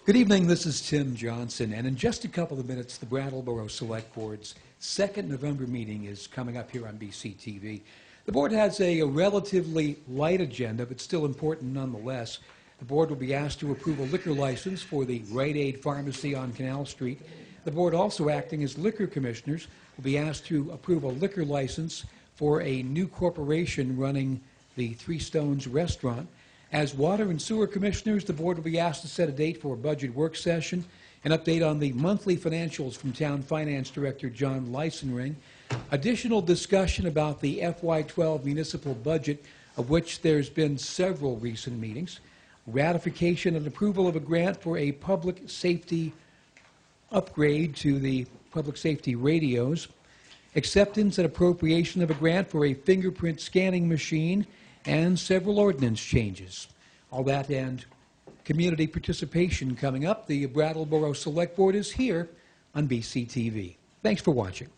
Good evening, this is Tim Johnson, and in just a couple of minutes, the Brattleboro Select Board's second November meeting is coming up here on BCTV. The board has a relatively light agenda, but still important nonetheless. The board will be asked to approve a liquor license for the Rite Pharmacy on Canal Street. The board, also acting as liquor commissioners, will be asked to approve a liquor license for a new corporation running the Three Stones restaurant. As water and sewer commissioners, the board will be asked to set a date for a budget work session, an update on the monthly financials from Town Finance Director John Lysenring, additional discussion about the FY12 municipal budget, of which there's been several recent meetings, ratification and approval of a grant for a public safety upgrade to the public safety radios, acceptance and appropriation of a grant for a fingerprint scanning machine, and several ordinance changes. All that and community participation coming up. The Brattleboro Select Board is here on BCTV. Thanks for watching.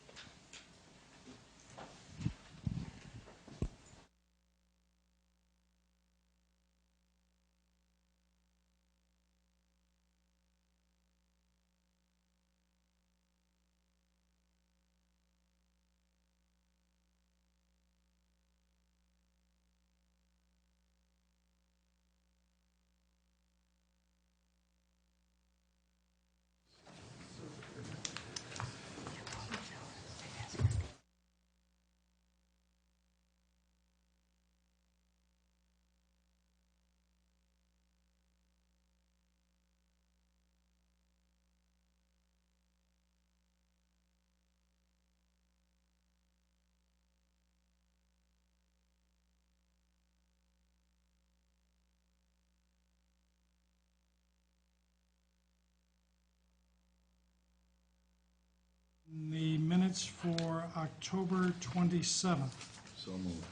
The minutes for October 27th. So moved.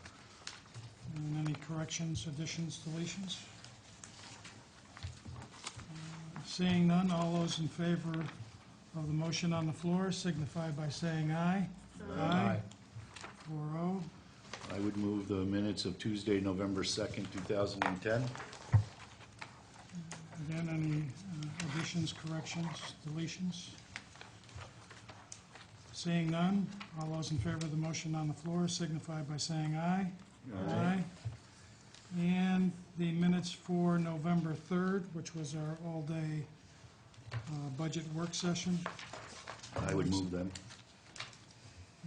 And any corrections, additions, deletions? Seeing none, all those in favor of the motion on the floor signify by saying aye. Aye. 4-0. I would move the minutes of Tuesday, November 2nd, 2010. Again, any additions, corrections, deletions? Seeing none, all those in favor of the motion on the floor signify by saying aye. Aye. And the minutes for November 3rd, which was our all-day budget work session. I would move them.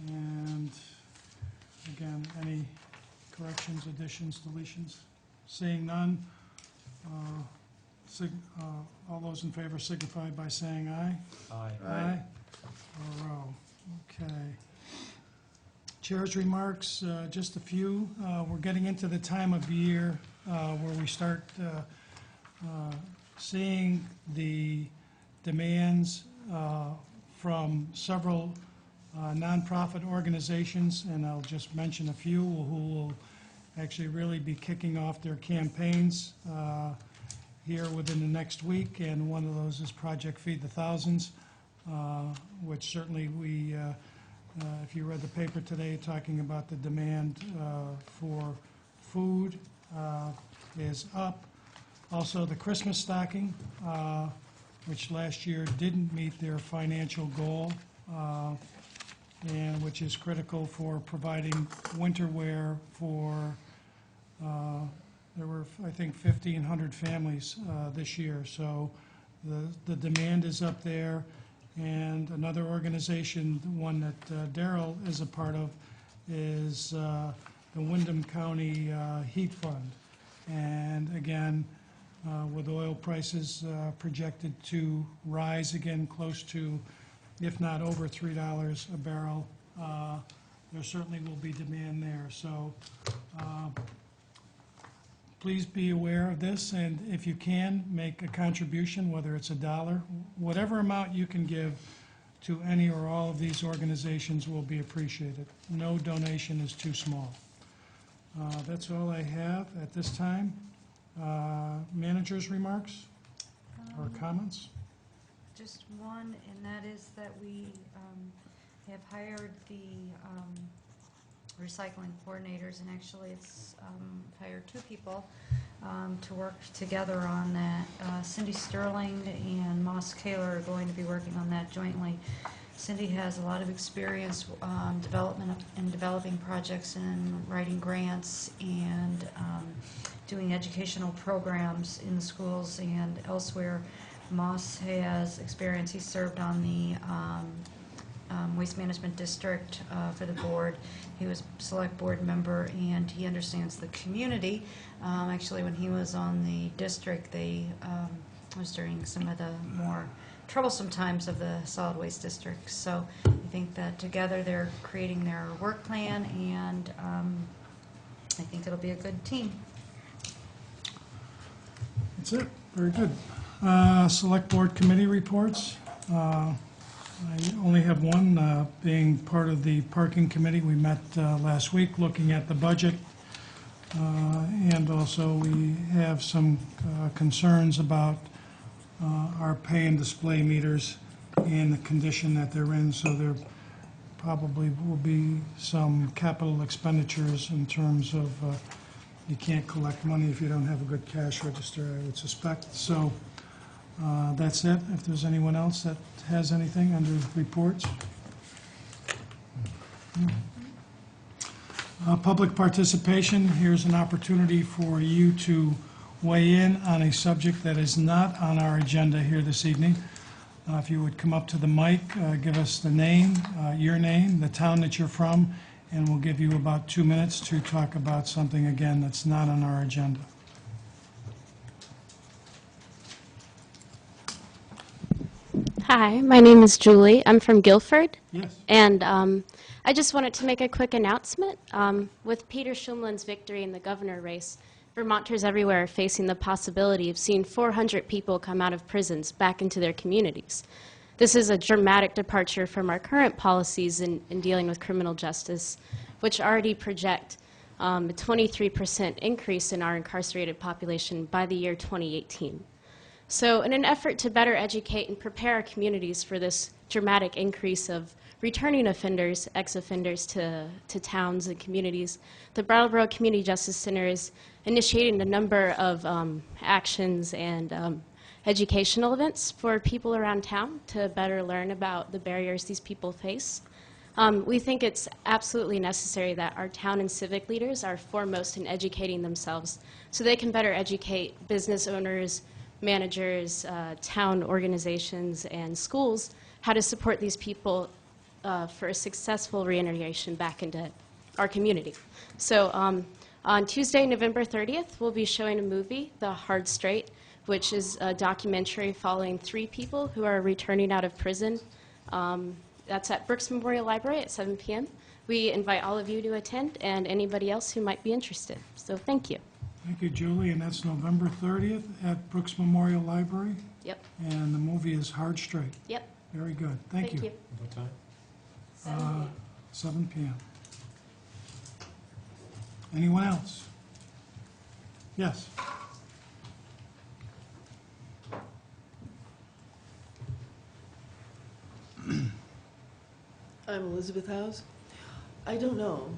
And again, any corrections, additions, deletions? Seeing none, all those in favor signify by saying aye. Aye. Aye. 4-0. Okay. Chair's remarks, just a few. We're getting into the time of year where we start seeing the demands from several nonprofit organizations, and I'll just mention a few who will actually really be kicking off their campaigns here within the next week, and one of those is Project Feed the Thousands, which certainly we, if you read the paper today talking about the demand for food is up. Also, the Christmas stocking, which last year didn't meet their financial goal, and which is critical for providing winter wear for, there were, I think, 1,500 families this year. So the demand is up there. And another organization, one that Darrell is a part of, is the Windham County Heat Fund. And again, with oil prices projected to rise again close to, if not over $3 a barrel, there certainly will be demand there. So please be aware of this, and if you can, make a contribution, whether it's $1, whatever amount you can give to any or all of these organizations will be appreciated. No donation is too small. That's all I have at this time. Manager's remarks or comments? Just one, and that is that we have hired the recycling coordinators, and actually it's hired 2 people. to work together on that. Cindy Sterling and Moss Kaler are going to be working on that jointly. Cindy has a lot of experience developing projects and writing grants and doing educational programs in the schools and elsewhere. Moss has experience. He served on the Waste Management District for the board. He was a select board member, and he understands the community. Actually, when he was on the district, they was during some of the more troublesome times of the solid waste district. So I think that together they're creating their work plan, and I think it'll be a good team. That's it. Very good. Select Board Committee reports. I only have one, being part of the Parking Committee. We met last week looking at the budget, and also we have some concerns about our pay and display meters and the condition that they're in, so there probably will be some capital expenditures in terms of you can't collect money if you don't have a good cash register, I would suspect. So that's it. If there's anyone else that has anything under reports. Public participation. Here's an opportunity for you to weigh in on a subject that is not on our agenda here this evening. If you would come up to the mic, give us the name, your name, the town that you're from, and we'll give you about 2 minutes to talk about something, again, that's not on our agenda. Hi, my name is Julie. I'm from Guilford. Yes. And I just wanted to make a quick announcement. With Peter Shumlin's victory in the governor race, Vermonters everywhere are facing the possibility of seeing 400 people come out of prisons back into their communities. This is a dramatic departure from our current policies in dealing with criminal justice, which already project a 23% increase in our incarcerated population by the year 2018. So in an effort to better educate and prepare our communities for this dramatic increase of returning offenders, ex-offenders to towns and communities, the Brattleboro Community Justice Center is initiating a number of actions and educational events for people around town to better learn about the barriers these people face. We think it's absolutely necessary that our town and civic leaders are foremost in educating themselves so they can better educate business owners, managers, town organizations, and schools how to support these people for a successful reintegration back into our community. So on Tuesday, November 30th, we'll be showing a movie, The Hard Straight, which is a documentary following 3 people who are returning out of prison. That's at Brooks Memorial Library at 7 p.m. We invite all of you to attend and anybody else who might be interested. So thank you. Thank you, Julie. And that's November 30th at Brooks Memorial Library. Yep. And the movie is Hard Straight. Yep. Very good. Thank you. What time? 7 p.m. Anyone else? Yes. I'm Elizabeth House. I don't know.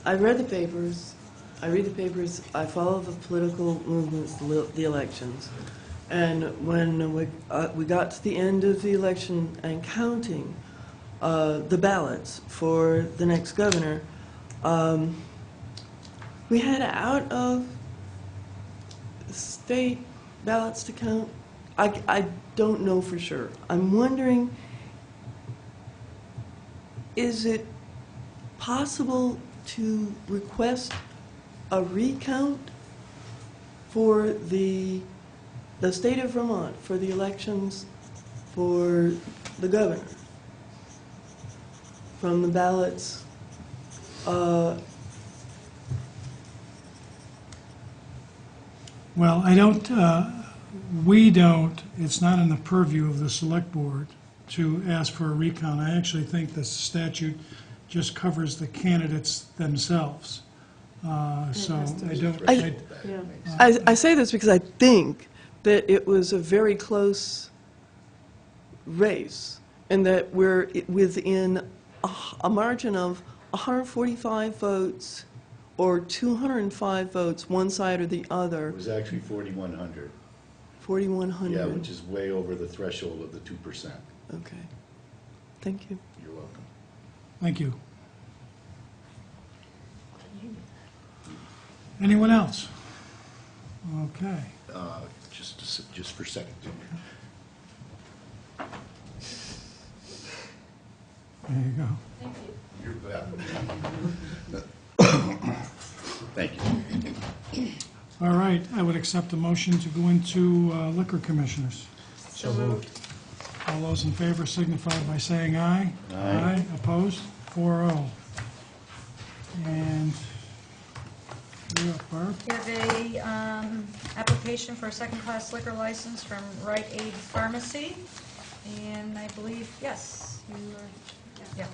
I read the papers. I read the papers. I follow the political movements, the elections. And when we got to the end of the election and counting the ballots for the next governor, we had out of state ballots to count. I don't know for sure. I'm wondering, is it possible to request a recount for the state of Vermont for the elections for the governor from the ballots? Well, I don't, we don't, it's not in the purview of the select board to ask for a recount. I actually think the statute just covers the candidates themselves. So I don't, I say this because I think that it was a very close race and that we're within a margin of 145 votes or 205 votes, one side or the It other, was actually 4,100. 4,100? Yeah, which is way over the threshold of the 2%. Okay. Thank you. You're welcome. Thank you. Anyone else? Okay. Just for a second. There you go. You're Thank you. All right, I would accept a motion to go into liquor commissioners. So moved. All those in favor signify by saying aye. Aye. Opposed? 4-0. And you're up, Barb. You have a application for a second-class liquor license from Rite Aid Pharmacy, and I believe, yes, you are, yeah.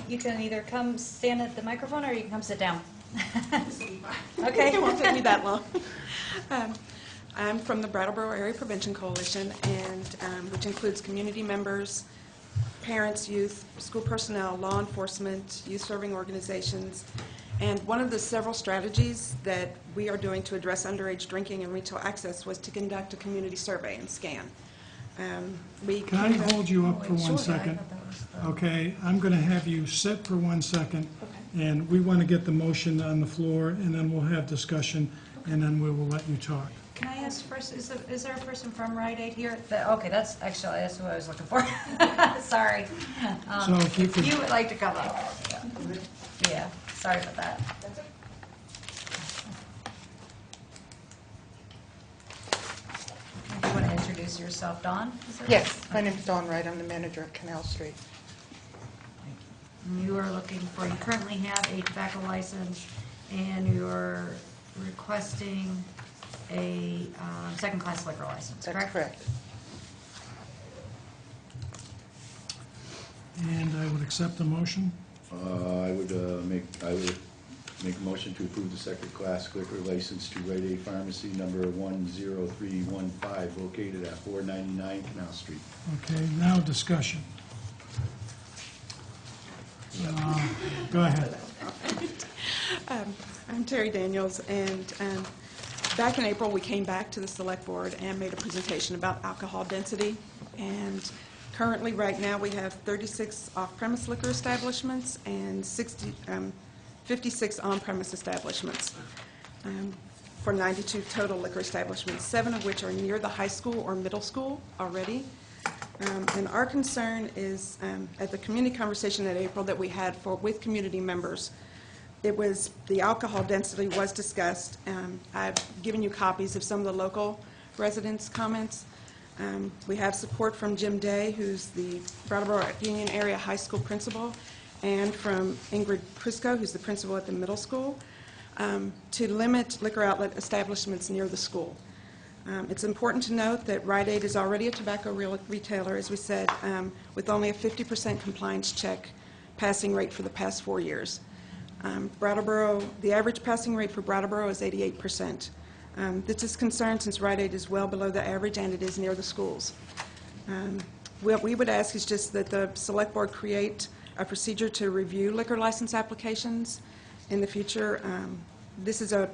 You can either come stand at the microphone, or you can come sit down. Okay. It won't take me that long. I'm from the Brattleboro Area Prevention Coalition, and which includes community members, parents, youth, school personnel, law enforcement, youth-serving organizations. And one of the several strategies that we are doing to address underage drinking and retail access was to conduct a community survey and scan. Can I hold you up for Sure, I 1 second? thought that was the- Okay, I'm going to have you sit for 1 second, and we want to get the motion on the floor, and then we'll have discussion, and then we will let you talk. Can I ask first, is there a person from Rite Aid here? Okay, that's who I was looking for. Sorry. So if you could- You would like to come up? Yeah, sorry about that. Do you want to introduce yourself, Dawn? Is that- Yes, my name is Dawn Wright. I'm the manager at Canal Street. You are looking for, you currently have a tobacco license, and you're requesting a second-class liquor license, correct? That's correct. And I would accept the motion. I would make a motion to approve the second-class liquor license to Rite Aid Pharmacy number 10315, located at 499 Canal Street. Okay, now discussion. Go ahead. I'm Terry Daniels, and back in April, we came back to the Select Board and made a presentation about alcohol density. And currently, right now, we have 36 off-premise liquor establishments and 56 on-premise establishments for 92 total liquor establishments, 7 of which are near the high school or middle school already. And our concern is, at the community conversation in April that we had with community members, it was the alcohol density was discussed. I've given you copies of some of the local residents' comments. We have support from Jim Day, who's the Brattleboro Union Area High School principal, and from Ingrid Prisco, who's the principal at the middle school, to limit liquor outlet establishments near the school. It's important to note that Rite Aid is already a tobacco retailer, as we said, with only a 50% compliance check passing rate for the past 4 years. Brattleboro, the average passing rate for Brattleboro is 88%. This is concerned since Rite Aid is well below the average, and it is near the schools. What we would ask is just that the Select Board create a procedure to review liquor license applications in the future. This is a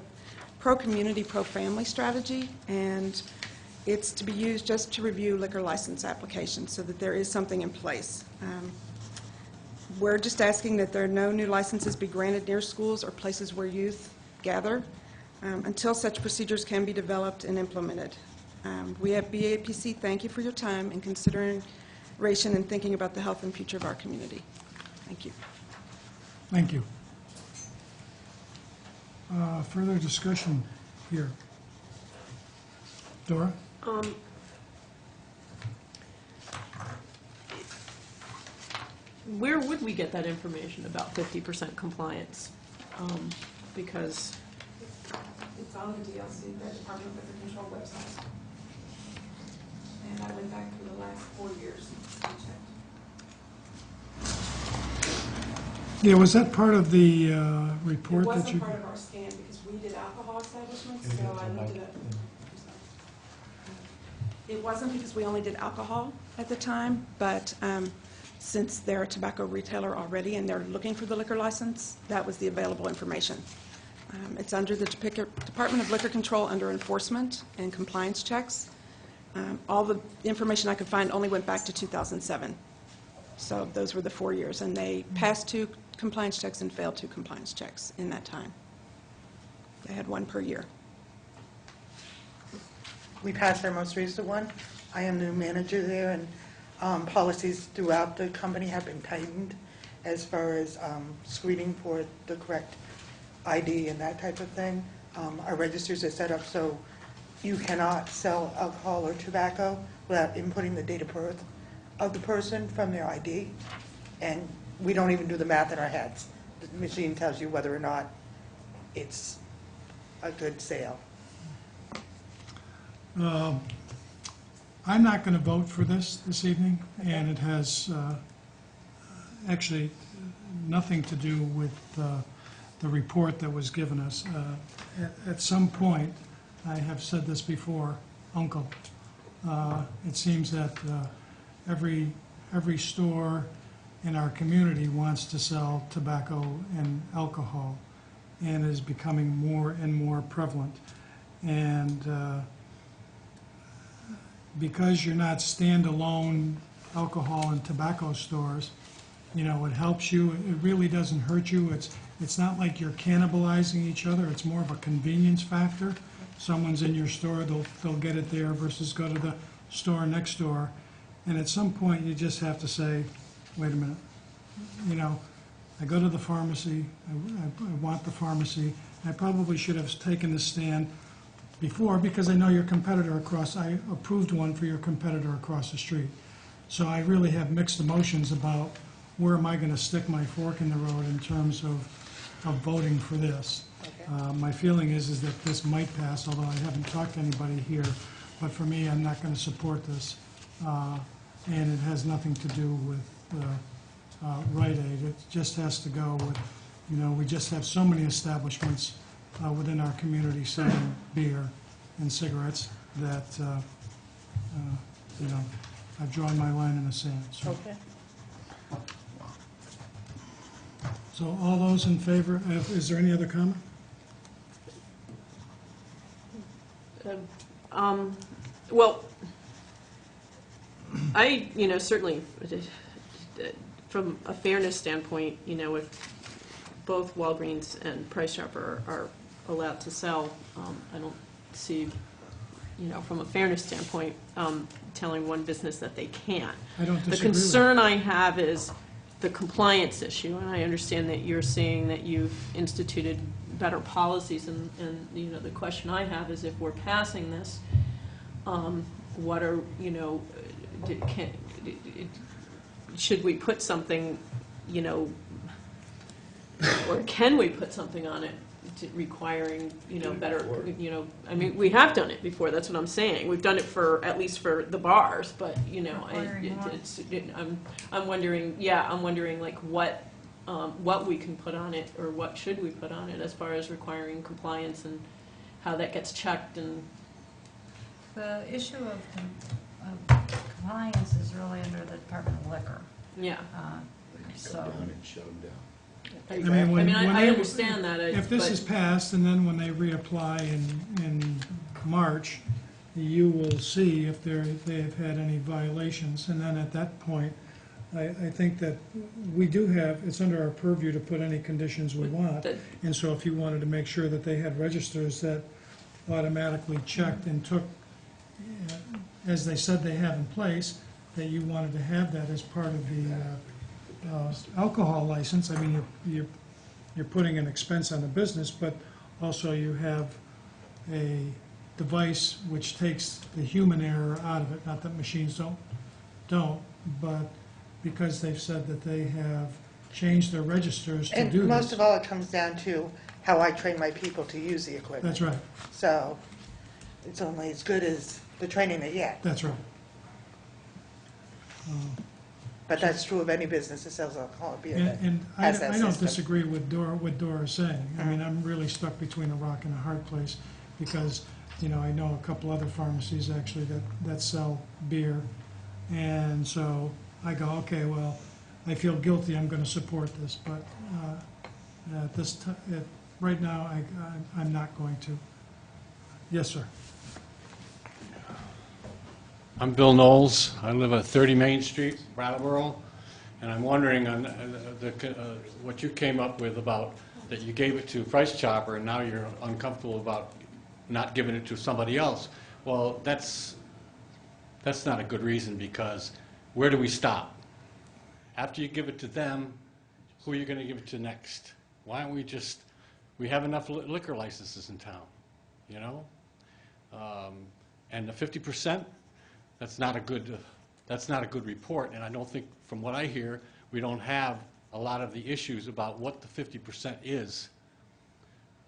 pro-community, pro-family strategy, and it's to be used just to review liquor license applications so that there is something in place. We're just asking that there are no new licenses be granted near schools or places where youth gather until such procedures can be developed and implemented. We at BAPC thank you for your time in consideration and thinking about the health and future of our community. Thank you. Thank you. Further discussion here. Dora? Where would we get that information about 50% compliance? Because It's on the DLC, the Department of Liquor Control website. And I went back through the last 4 years and checked. Yeah, was that part of the report It that wasn't you... part of our scan because we did alcohol establishments, so I looked it up. It wasn't because we only did alcohol at the time, but since they're a tobacco retailer already and they're looking for the liquor license, that was the available information. It's under the Department of Liquor Control under enforcement and compliance checks. All the information I could find only went back to 2007. So those were the 4 years, and they passed 2 compliance checks and failed 2 compliance checks in that time. They had 1 per year. We passed our most recent one. I am the manager there, and policies throughout the company have been tightened as far as screening for the correct ID and that type of thing. Our registers are set up so you cannot sell alcohol or tobacco without inputting the date of birth of the person from their ID. And we don't even do the math in our heads. The machine tells you whether or not it's a good sale. I'm not going to vote for this evening, and it has actually nothing to do with the report that was given us. At some point, I have said this before, Uncle, it seems that every store in our community wants to sell tobacco and alcohol, and is becoming more and more prevalent. And because you're not standalone alcohol and tobacco stores, you know, it helps you. It really doesn't hurt you. It's not like you're cannibalizing each other. It's more of a convenience factor. Someone's in your store, they'll get it there versus go to the store next door. And at some point, you just have to say, wait a minute, you know, I go to the pharmacy, I want the pharmacy. I probably should have taken the stand before, because I know your competitor I approved one for your competitor across the street. So I really have mixed emotions about where am I going to stick my fork in the road in terms of voting for this. Okay. My feeling is that this might pass, although I haven't talked to anybody here. But for me, I'm not going to support this. And it has nothing to do with Rite Aid. It just has to go with, you know, we just have so many establishments within our community selling beer and cigarettes that, you know, I've drawn my line in the sand. So, Okay. so all those in favor, is there any other comment? Well, I, you know, certainly, from a fairness standpoint, you know, if both Walgreens and Price Chopper are allowed to sell, I don't see, you know, from a fairness standpoint, telling one business that they can't. I don't disagree The concern I have is the compliance issue, and I understand that you're saying that you've instituted better policies, and you know, the question I have is if we're passing this, what are, you know, should we put something, you know, or can we put something on it requiring, you know, better, you know, I mean, we have done it before, that's what I'm saying. We've done it for, at least for the bars, but, you know, I'm wondering, yeah, I'm wondering like what we can put on it, or what should we put on it as far as requiring compliance and how that gets checked. And The issue of compliance is really under the Department of Liquor. yeah. Come down and shut them down. I understand that. If this but- is passed, and then when they reapply in March, you will see if they have had any violations. And then at that point, I think that we do have, it's under our purview to put any conditions we want. And so if you wanted to make sure that they had registers that automatically checked and took, as they said they have in place, that you wanted to have that as part of the alcohol license. I mean, you're putting an expense on the business, but also you have a device which takes the human error out of it. Not that machines don't, but because they've said that they have changed their registers to do And this. most of all, it comes down to how I train my people to use the equipment. That's right, So it's only as good as the training they get. that's right. But that's true of any business that sells alcohol or beer that And I has that don't system. disagree with what Dora's saying. I mean, I'm really stuck between a rock and a hard place because, you know, I know a couple other pharmacies actually that sell beer. And so I go, okay, well, I feel guilty, I'm going to support this, but at this time, right now, I'm not going to. Yes, sir. I'm Bill Knowles. I live at 30 Main Street, Brattleboro, and I'm wondering on what you came up with about that you gave it to Price Chopper and now you're uncomfortable about not giving it to somebody else. Well, that's not a good reason, because where do we stop? After you give it to them, who are you going to give it to next? Why don't we have enough liquor licenses in town, you know? And the 50%, that's not a good report, and I don't think, from what I hear, we don't have a lot of the issues about what the 50% is.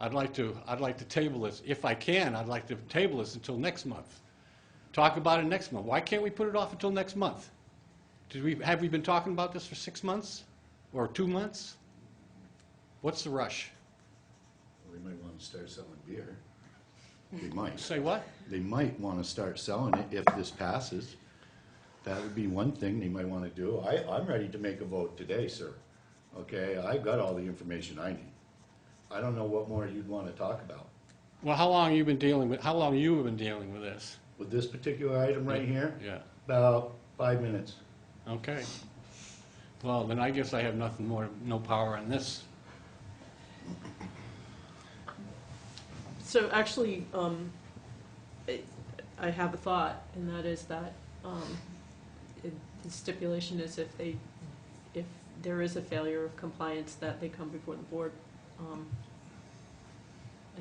I'd like to table this. If I can, I'd like to table this until next month. Talk about it next month. Why can't we put it off until next month? Have we been talking about this for 6 months or 2 months? What's the rush? Well, they might want to start selling beer. They might. Say what? They might want to start selling it if this passes. That would be one thing they might want to do. I'm ready to make a vote today, sir. Okay, I've got all the information I need. I don't know what more you'd want to talk about. Well, how long have you been dealing with this? With this particular item right here? Yeah. About 5 minutes. Okay. Well, then I guess I have no power on this. So actually, I have a thought, and that is that the stipulation is if there is a failure of compliance, that they come before the board.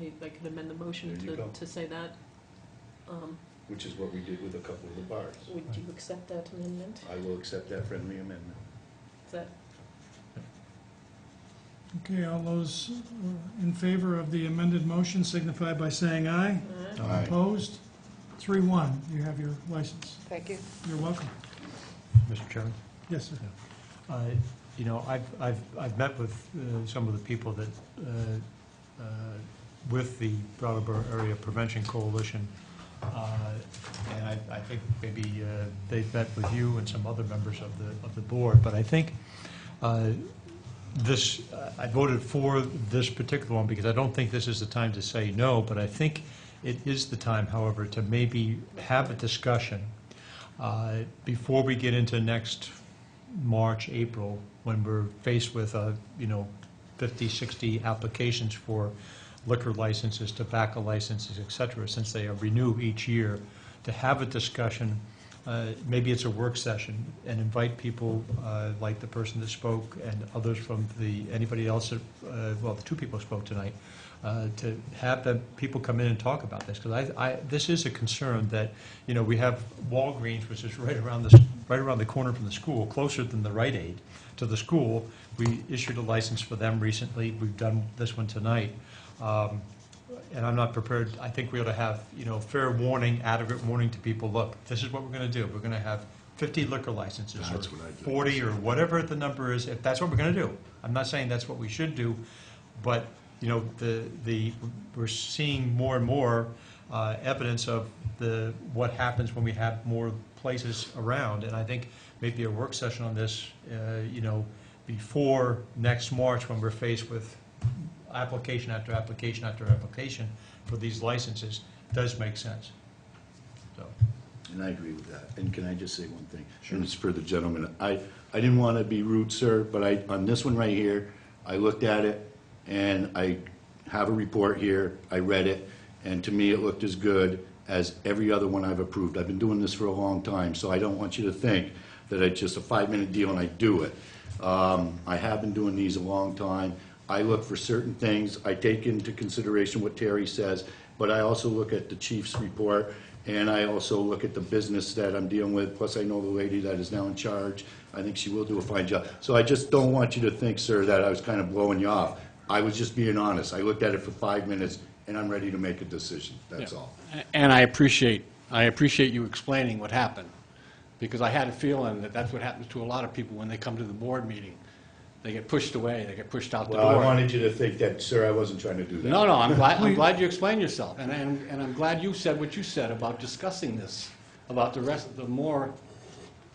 I could amend the motion There you go. to say that. Which is what we did with a couple of the bars. Would you accept that amendment? I will accept that friendly amendment. Is that? Okay, all those in favor of the amended motion signify by saying aye. Aye. Opposed? 3-1. You have your license. Thank you. You're welcome. Mr. Chairman? Yes, sir. You know, I've met with some of the people that, with the Brattleboro Area Prevention Coalition, and I think maybe they've met with you and some other members of the board, but I think I voted for this particular one because I don't think this is the time to say no, but I think it is the time, however, to maybe have a discussion before we get into next March, April, when we're faced with, 50, 60 applications for liquor licenses, tobacco licenses, et cetera, since they are renewed each year, to have a discussion. Maybe it's a work session, and invite people like the person that spoke and others from anybody else that, the 2 people spoke tonight, to have the people come in and talk about this, because this is a concern that, we have Walgreens, which is right around the corner from the school, closer than the Rite Aid to the school. We issued a license for them recently. We've done this one tonight. And I'm not prepared. I think we ought to have, fair warning, adequate warning to people. Look, this is what we're going to do. We're going to have 50 liquor licenses, That's or what I do. 40, or whatever the number is. If that's what we're going to do, I'm not saying that's what we should do, but we're seeing more and more evidence of what happens when we have more places around. And I think maybe a work session on this, before next March, when we're faced with application after application after application for these licenses, does make sense. So. And I agree with that. And can I just say one thing? Sure. And it's for the gentleman. I didn't want to be rude, sir, but on this one right here, I looked at it, and I have a report here. I read it, and to me, it looked as good as every other one I've approved. I've been doing this for a long time, so I don't want you to think that it's just a 5-minute deal and I do it. I have been doing these a long time. I look for certain things. I take into consideration what Terry says, but I also look at the chief's report, and I also look at the business that I'm dealing with. Plus, I know the lady that is now in charge. I think she will do a fine job. So I just don't want you to think, sir, that I was kind of blowing you off. I was just being honest. I looked at it for 5 minutes, and I'm ready to make a decision. That's all. And I appreciate you explaining what happened, because I had a feeling that that's what happens to a lot of people when they come to the board meeting. They get pushed away, they get pushed out the door. Well, I wanted you to think that, sir, I wasn't trying to do that. No, I'm glad you explained yourself, and I'm glad you said what you said about discussing this, about the rest of the more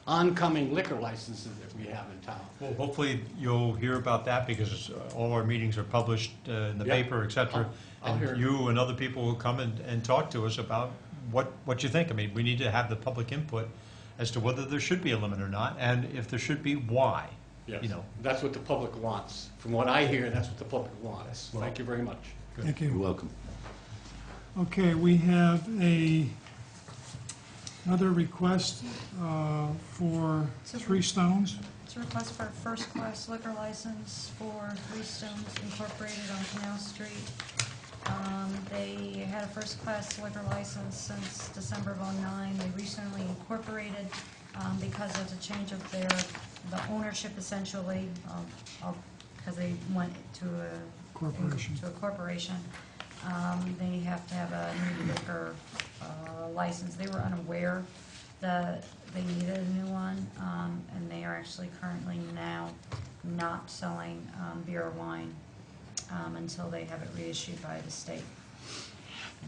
oncoming liquor licenses that we have in town. Well, hopefully you'll hear about that because all our meetings are published in the Yeah. paper, et cetera. I'll hear. And you and other people will come and talk to us about what you think. I mean, we need to have the public input as to whether there should be a limit or not, and if there should be, why. Yes, You know. that's what the public wants. From what I hear, that's what the public wants. Thank you very much. Thank You're you. welcome. Okay, we have another request for Three Stones. It's a request for a first-class liquor license for Three Stones Incorporated on Canal Street. They had a first-class liquor license since December of '09. They recently incorporated because of the change of the ownership essentially, because they went to a Corporation. They have to have a new liquor license. They were unaware that they needed a new one, and they are actually currently now not selling beer or wine until they have it reissued by the state,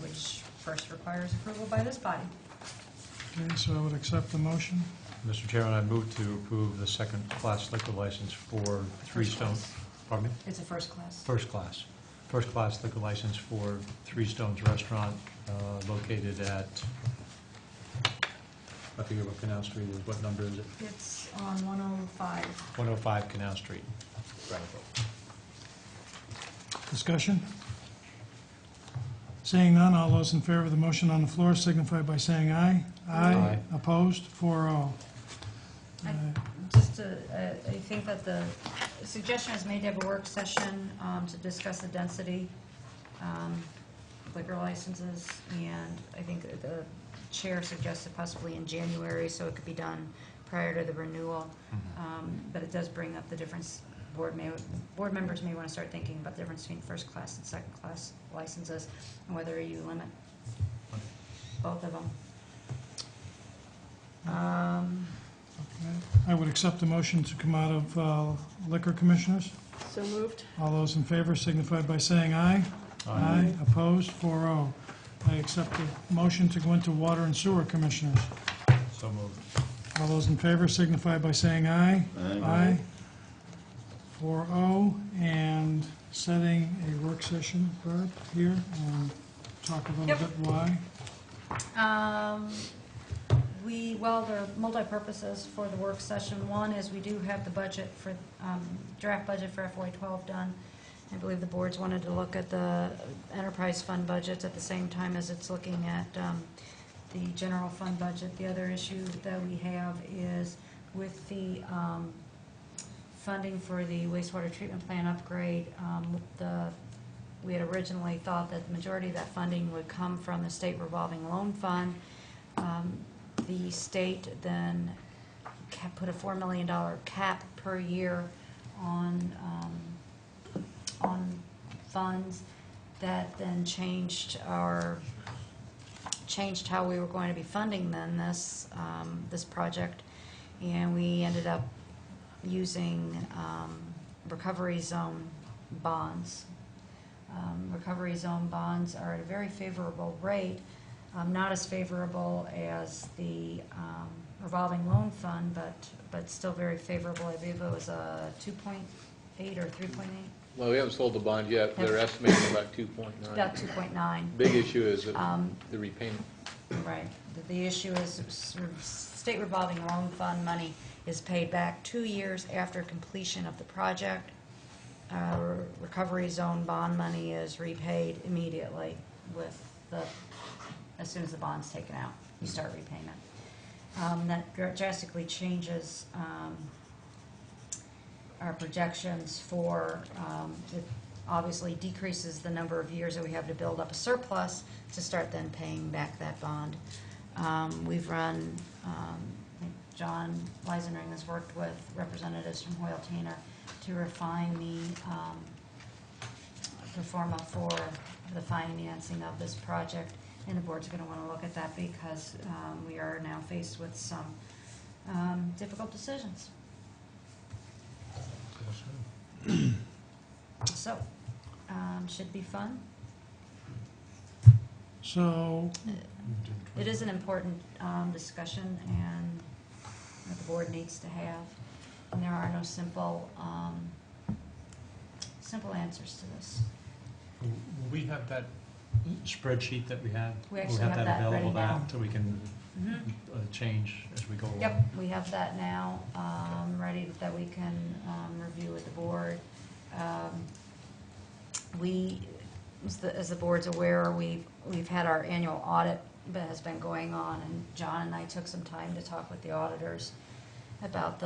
which first requires approval by this body. Okay, so I would accept the motion. Mr. Chairman, I move to approve the second-class liquor license for Three First Stones. class. Pardon me? It's a first class. First-class liquor license for Three Stones Restaurant located at, I forget what Canal Street is, what number is it? It's on 105. 105 Canal Street, Brattleboro. Discussion? Seeing none, all those in favor of the motion on the floor signify by saying aye. Aye. Opposed? 4-0. I think that the suggestion is made to have a work session to discuss the density liquor licenses, and I think the chair suggested possibly in January, so it could be done prior to the renewal. But it does bring up the difference. Board members may want to start thinking about the difference between first-class and second-class licenses, and whether you limit both of them. I would accept the motion to come out of liquor commissioners. So moved. All those in favor signify by saying aye. Aye. Opposed? 4-0. I accept the motion to go into water and sewer commissioners. So moved. All those in favor signify by saying aye. Aye. 4-0, and setting a work session, Barb, here, and talk a little Yep. bit why. Well, there are multi-purposes for the work session. One is we do have the budget for, draft budget for FY12 done. I believe the boards wanted to look at the enterprise fund budgets at the same time as it's looking at the general fund budget. The other issue that we have is with the funding for the wastewater treatment plant upgrade, we had originally thought that the majority of that funding would come from the state revolving loan fund. The state then put a $4 million cap per year on funds. That then changed how we were going to be funding then this project, and we ended up using recovery zone bonds. Recovery zone bonds are at a very favorable rate, not as favorable as the revolving loan fund, but still very favorable. I believe it was a 2.8 or 3.8. Well, we haven't sold the bond yet. They're estimating about 2.9. About 2.9. Big issue is the repayment. Right. The issue is state revolving loan fund money is paid back 2 years after completion of the project. Recovery zone bond money is repaid immediately as soon as the bond's taken out. You start repayment. That drastically changes our projections for, it obviously decreases the number of years that we have to build up a surplus to start then paying back that bond. We've run, John Leisenring has worked with representatives from Hoyle Tanner to refine the pro forma for the financing of this project, and the board's going to want to look at that because we are now faced with some difficult decisions. So, should be fun. So, It is an important discussion, and that the board needs to have. And there are no simple answers to this. Will we have that spreadsheet that we had? We actually We'll have that ready available now. so we can Mhm. change as we go along? Yep, we have that now, ready that we can review with the board. We, as the board's aware, we've had our annual audit that has been going on, and John and I took some time to talk with the auditors about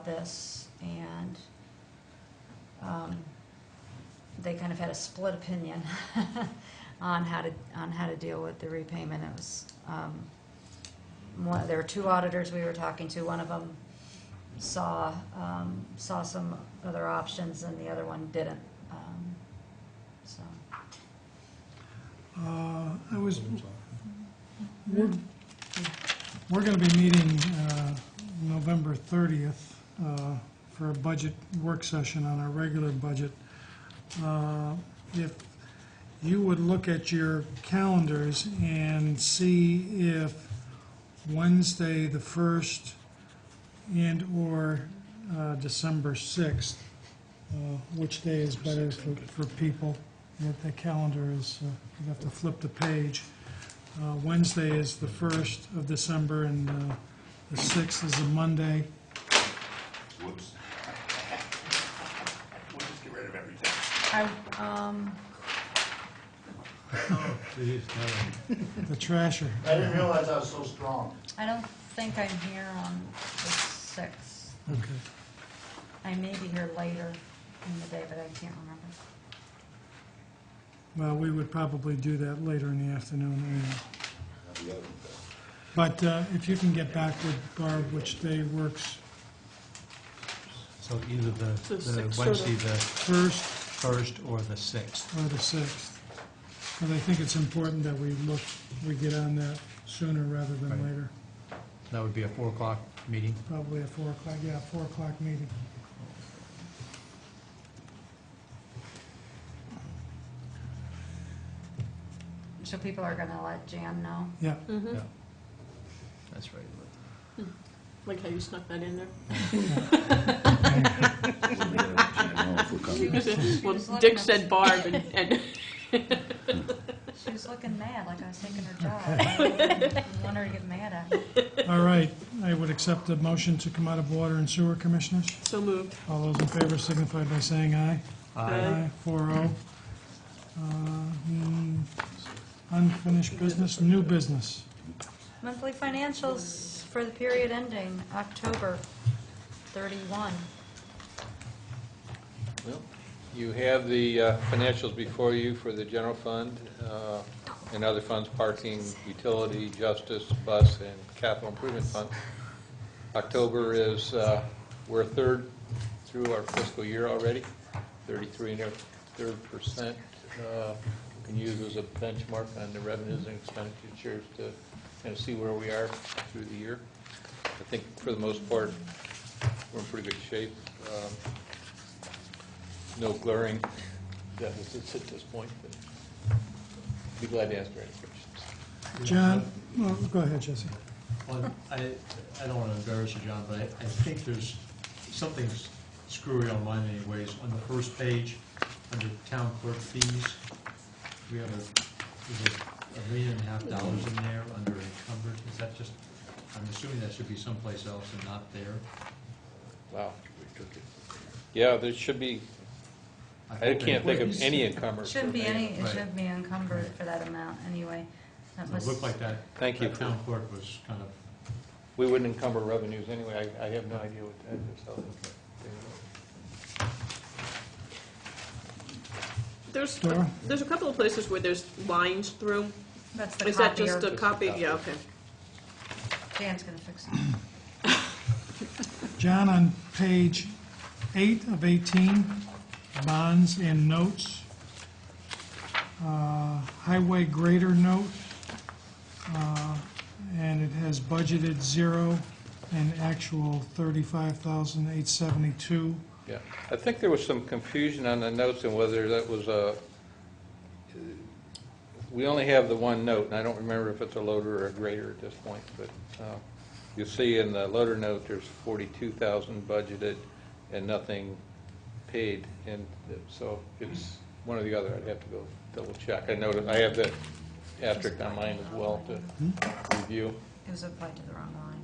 this, and they kind of had a split opinion on how to deal with the repayment. It was there were two auditors we were talking to. One of them saw some other options, and the other one didn't. So we're going to be meeting November 30th for a budget work session on our regular budget. If you would look at your calendars and see if Wednesday the 1st and/or December 6th, which day is better for people. The calendar is, you have to flip the page. Wednesday is the 1st of December, and the 6th is a Monday. Whoops. We'll just get rid of everything. The trasher. I didn't realize I was so strong. I don't think I'm here on the 6th. Okay. I may be here later in the day, but I can't remember. Well, we would probably do that later in the afternoon anyway. But if you can get back with Barb, which day works, So either The the 6th or Wednesday, the- the 1st or the 6th. or the 6th. Because I think it's important that we get on that sooner rather than Right. later. That would be a 4 o'clock meeting. Probably at 4 o'clock, 4 o'clock meeting. So people are going to let Jan know? Yeah. Mhm. Yeah. That's right. Like how you snuck that in there? Well, Dick said Barb, and She was looking mad, like I was taking her job. I didn't want her to get mad at me. All right, I would accept a motion to come out of Water and Sewer, Commissioners. so moved. All those in favor signify by saying aye. Aye. 4-0. Unfinished business, new business. Monthly financials for the period ending October 31. Well, you have the financials before you for the general fund and other funds, parking, utility, justice, bus, and capital improvement fund. October is, we're a third through our fiscal year already, 33.33%. We can use as a benchmark on the revenues and expenditures to kind of see where we are through the year. I think for the most part, we're in pretty good shape. No glaring deficits at this point, but be glad to answer any questions. John, well, go ahead, Jesse. Well, I don't want to embarrass you, John, but I think there's something screwy on mine anyways. On the first page, under town clerk fees, we have there's $1.5 million in there under encumbered. Is that just, I'm assuming that should be someplace else and not there. Wow. Yeah, there should be, I can't think of any encumbered. Shouldn't be any, it Right. shouldn't be encumbered for that amount anyway. That It must- looked like that. Thank you That for- town clerk was kind of, We wouldn't encumber revenues anyway. I have no idea what that is. So, Dora? There's a couple of places where there's lines through. That's the Is that copier. just a copy? Yeah, okay. Jan's going to fix it. John, on page 8 of 18, bonds and notes, highway grader note, and it has budgeted 0 and actual 35,872. yeah, I think there was some confusion on the notes and whether that was a. We only have the one note, and I don't remember if it's a loader or a grader at this point, but you see in the letter note, there's 42,000 budgeted and nothing paid, and so it's one or the other. I'd have to go double check. I noticed, I have that asterisk on mine as well to review. It was applied to the wrong line.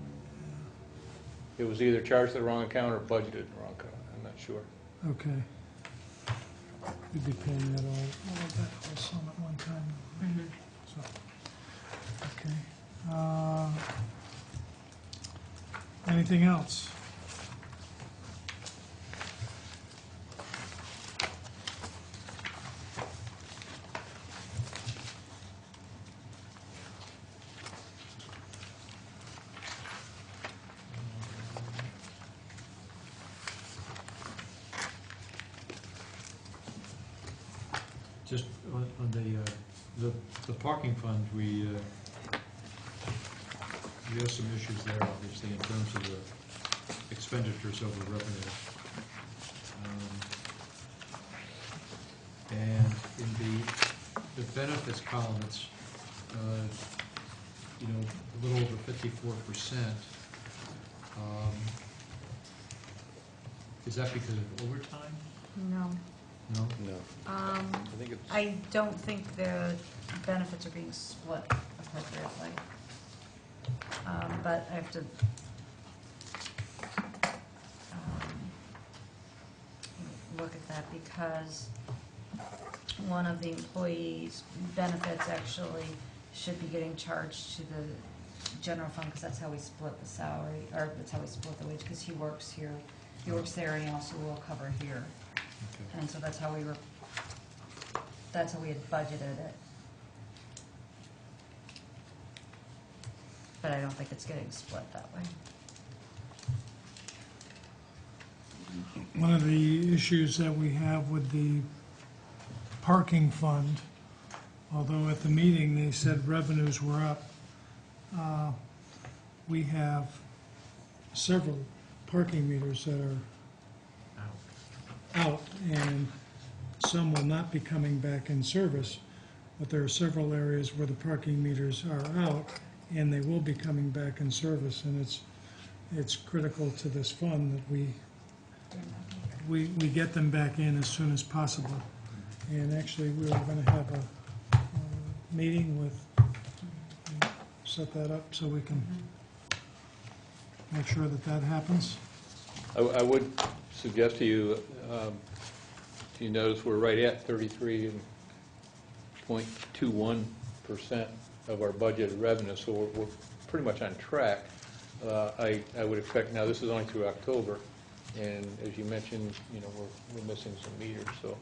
It was either charged to the wrong account or budgeted to the wrong account. I'm not sure. Okay. We'd be paying that all of that whole sum at one time. So, okay. Anything else? Just on the parking fund, we have some issues there, obviously, in terms of the expenditures over revenue. And in the benefits column, it's, a little over 54%. Is that because of overtime? No. No? No. I think it's, I don't think the benefits are being split appropriately. But I have to look at that because one of the employees' benefits actually should be getting charged to the general fund because that's how we split the salary, or that's how we split the wage, because he works here. He works there and he also will cover here. Okay. And so that's how we had budgeted it. But I don't think it's getting split that way. One of the issues that we have with the parking fund, although at the meeting they said revenues were up, we have several parking meters that are out, and some will not be coming back in service, but there are several areas where the parking meters are out, and they will be coming back in service, and it's critical to this fund that we get them back in as soon as possible. And actually, we were going to have a meeting with, set that up so we can make sure that that happens. I would suggest to you, if you notice, we're right at 33.21% of our budgeted revenue, so we're pretty much on track. I would expect, now this is only through October, and as you mentioned, we're missing some meters, so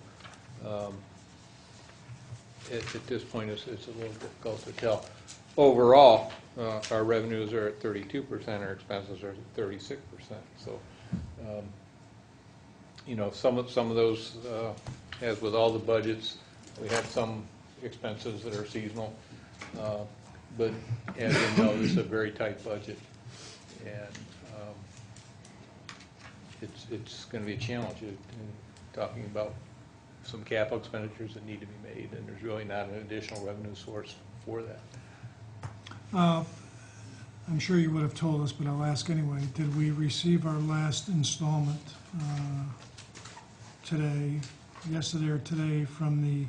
at this point it's a little difficult to tell. Overall, our revenues are at 32%, our expenses are at 36%. So, some of those, as with all the budgets, we have some expenses that are seasonal. But as you know, this is a very tight budget, and it's going to be a challenge in talking about some capital expenditures that need to be made, and there's really not an additional revenue source for that. I'm sure you would have told us, but I'll ask anyway. Did we receive our last installment today, yesterday or today, from the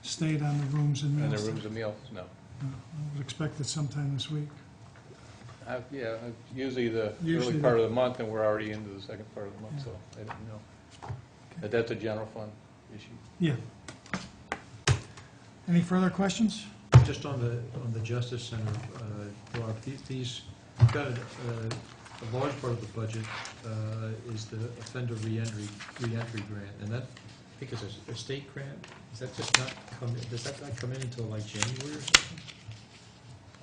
state on the rooms and meals? And the rooms and meals, no. I would expect it sometime this week. Yeah, usually the early part of the month, and we're already into the second part of the month, so I don't know. But that's a general fund issue. Yeah. Any further questions? Just on the Justice Center, Barb, these, you've got a large part of the budget is the offender reentry grant, and that, I think is a state grant. Is that just not come in, does that not come in until like January or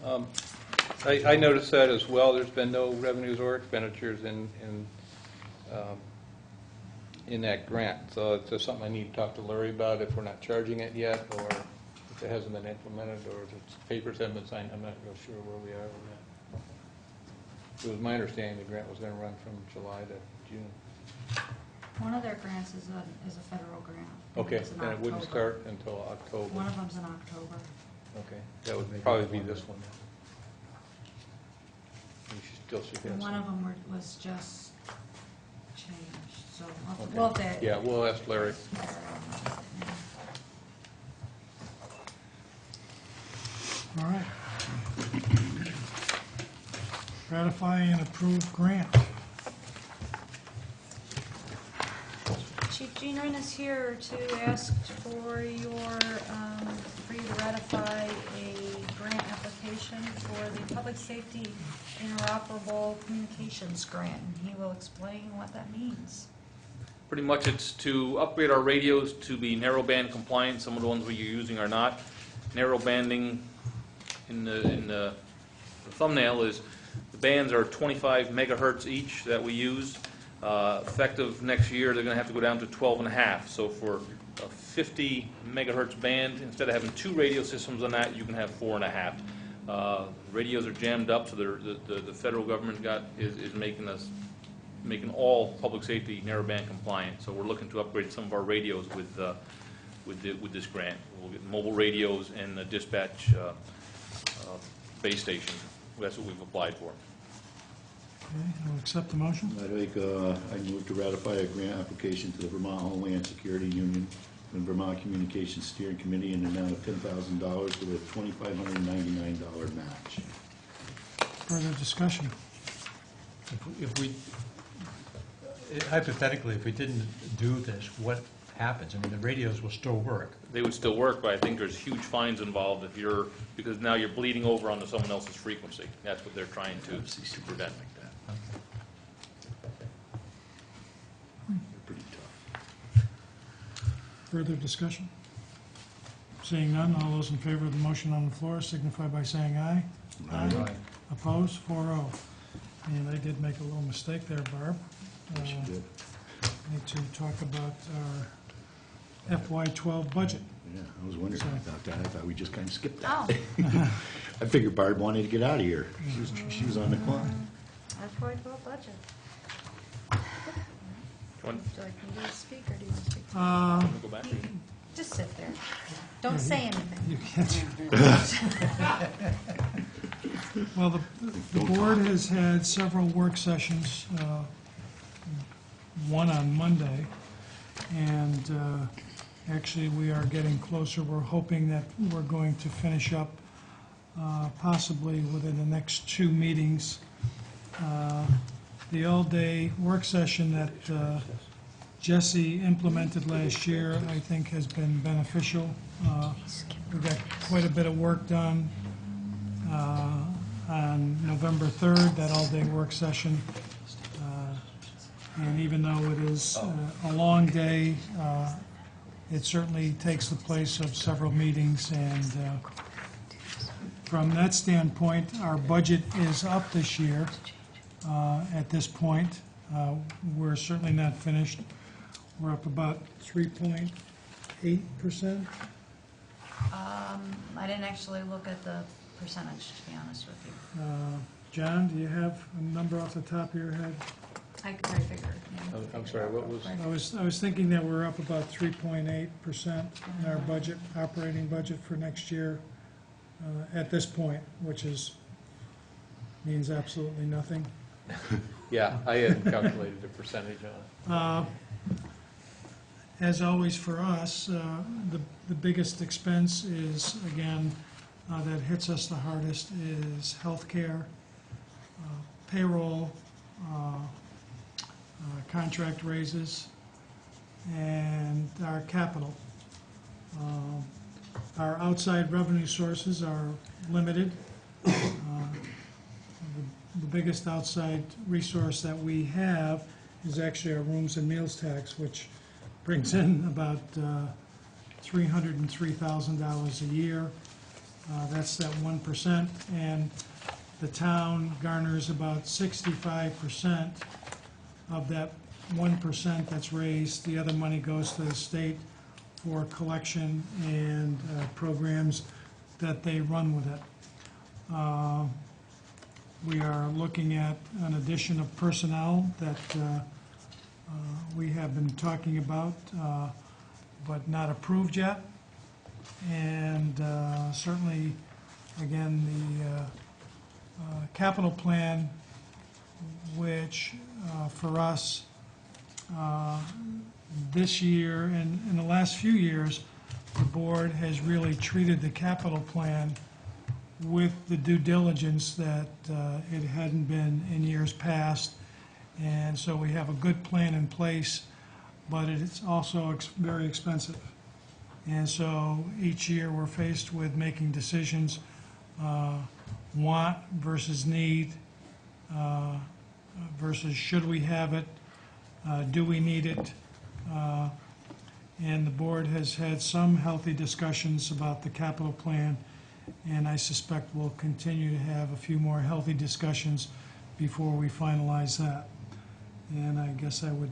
something? I noticed that as well. There's been no revenues or expenditures in that grant. So it's just something I need to talk to Larry about if we're not charging it yet, or if it hasn't been implemented, or if its papers haven't been signed. I'm not real sure where we are with that. It was my understanding the grant was going to run from July to June. One of their grants is a federal grant. Okay, It's in then it wouldn't October. start until October. One of them's in October. Okay, that would probably be this one. We Still should have And one some. of them was just changed, so we'll have to. Yeah, we'll ask Larry. All right. Ratify and approve grant. Chief Jean Ryn is here to ask for you to ratify a grant application for the Public Safety Interoperable Communications Grant, and he will explain what that means. Pretty much it's to upgrade our radios to be narrowband compliant. Some of the ones we're using are not. Narrowbanding in the thumbnail is the bands are 25 megahertz each that we use. Effective next year, they're going to have to go down to 12.5. So for a 50 megahertz band, instead of having 2 radio systems on that, you can have 4.5. Radios are jammed up, so the federal government is making all public safety narrowband compliant. So we're looking to upgrade some of our radios with this grant. We'll get mobile radios and the dispatch base station. That's what we've applied for. Okay, I'll accept the motion. I move to ratify a grant application to the Vermont Homeland Security Union and Vermont Communications Steering Committee in the amount of $10,000 with a $2,599 match. Further discussion? If we, hypothetically, if we didn't do this, what happens? I mean, the radios will still work. They would still work, but I think there's huge fines involved because now you're bleeding over onto someone else's frequency. That's what they're trying to prevent. They're pretty tough. Further discussion? Seeing none, all those in favor of the motion on the floor signify by saying aye. Aye. Opposed? 4-0. And I did make a little mistake there, Barb. Yes, you did. Need to talk about our FY12 budget. Yeah, I was wondering about that. I thought we just kind of skipped that. Oh, I figured Barb wanted to get out of here. She was on the clock. FY12 budget. Want Do I can do a speak, or do you want to speak? to go back? Just sit there. Don't say anything. You can't. Well, the board has had several work sessions, one on Monday, and actually we are getting closer. We're hoping that we're going to finish up possibly within the next 2 meetings. The all-day work session that Jesse implemented last year, I think, has been beneficial. We got quite a bit of work done on November 3rd, that all-day work session. And even though it is a long day, it certainly takes the place of several meetings. And from that standpoint, our budget is up this year at this point. We're certainly not finished. We're up about 3.8%. I didn't actually look at the percentage, to be honest with you. John, do you have a number off the top of your head? I figured. yeah. I'm sorry, what was? I was thinking that we're up about 3.8% in our budget, operating budget for next year at this point, which means absolutely nothing. Yeah, I hadn't calculated the percentage on it. As always for us, the biggest expense is, again, that hits us the hardest is healthcare, payroll, contract raises, and our capital. Our outside revenue sources are limited. The biggest outside resource that we have is actually our rooms and meals tax, which brings in about $303,000 a year. That's that 1%, and the town garners about 65% of that 1% that's raised. The other money goes to the state for collection and programs that they run with it. We are looking at an addition of personnel that we have been talking about, but not approved yet. And certainly, again, the capital plan which for us, this year and in the last few years, the board has really treated the capital plan with the due diligence that it hadn't been in years past. And so we have a good plan in place, but it's also very expensive. And so each year we're faced with making decisions, want versus need, versus should we have it, do we need it? And the board has had some healthy discussions about the capital plan, and I suspect we'll continue to have a few more healthy discussions before we finalize that. And I guess I would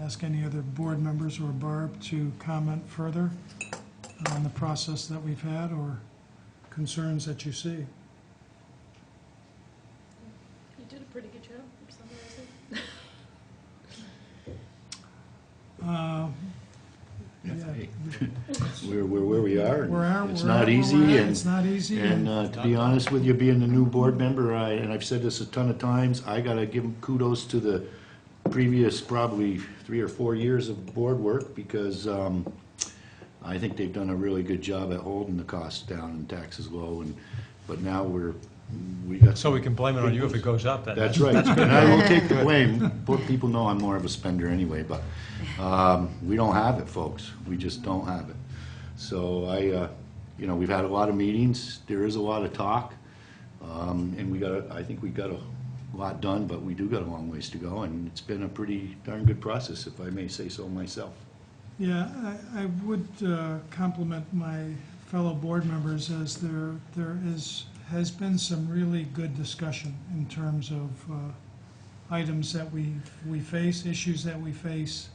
ask any other board members or Barb to comment further on the process that we've had or concerns that you see. You did a pretty good job of summarizing. We're where we are. and It's We're not where easy, we're at. and It's not easy. And to be honest with you, being a new board member, and I've said this a ton of times, I gotta give kudos to the previous probably 3 or 4 years of board work, because I think they've done a really good job at holding the costs down and taxes low, but now we got. So we can blame it on you if it goes up, then. That's right, and I will take the blame. Both people know I'm more of a spender anyway, but we don't have it, folks. We just don't have it. So we've had a lot of meetings. There is a lot of talk, and I think we got a lot done, but we do got a long ways to go, and it's been a pretty darn good process, if I may say so myself. Yeah, I would compliment my fellow board members, as there has been some really good discussion in terms of items that we face, issues that we face,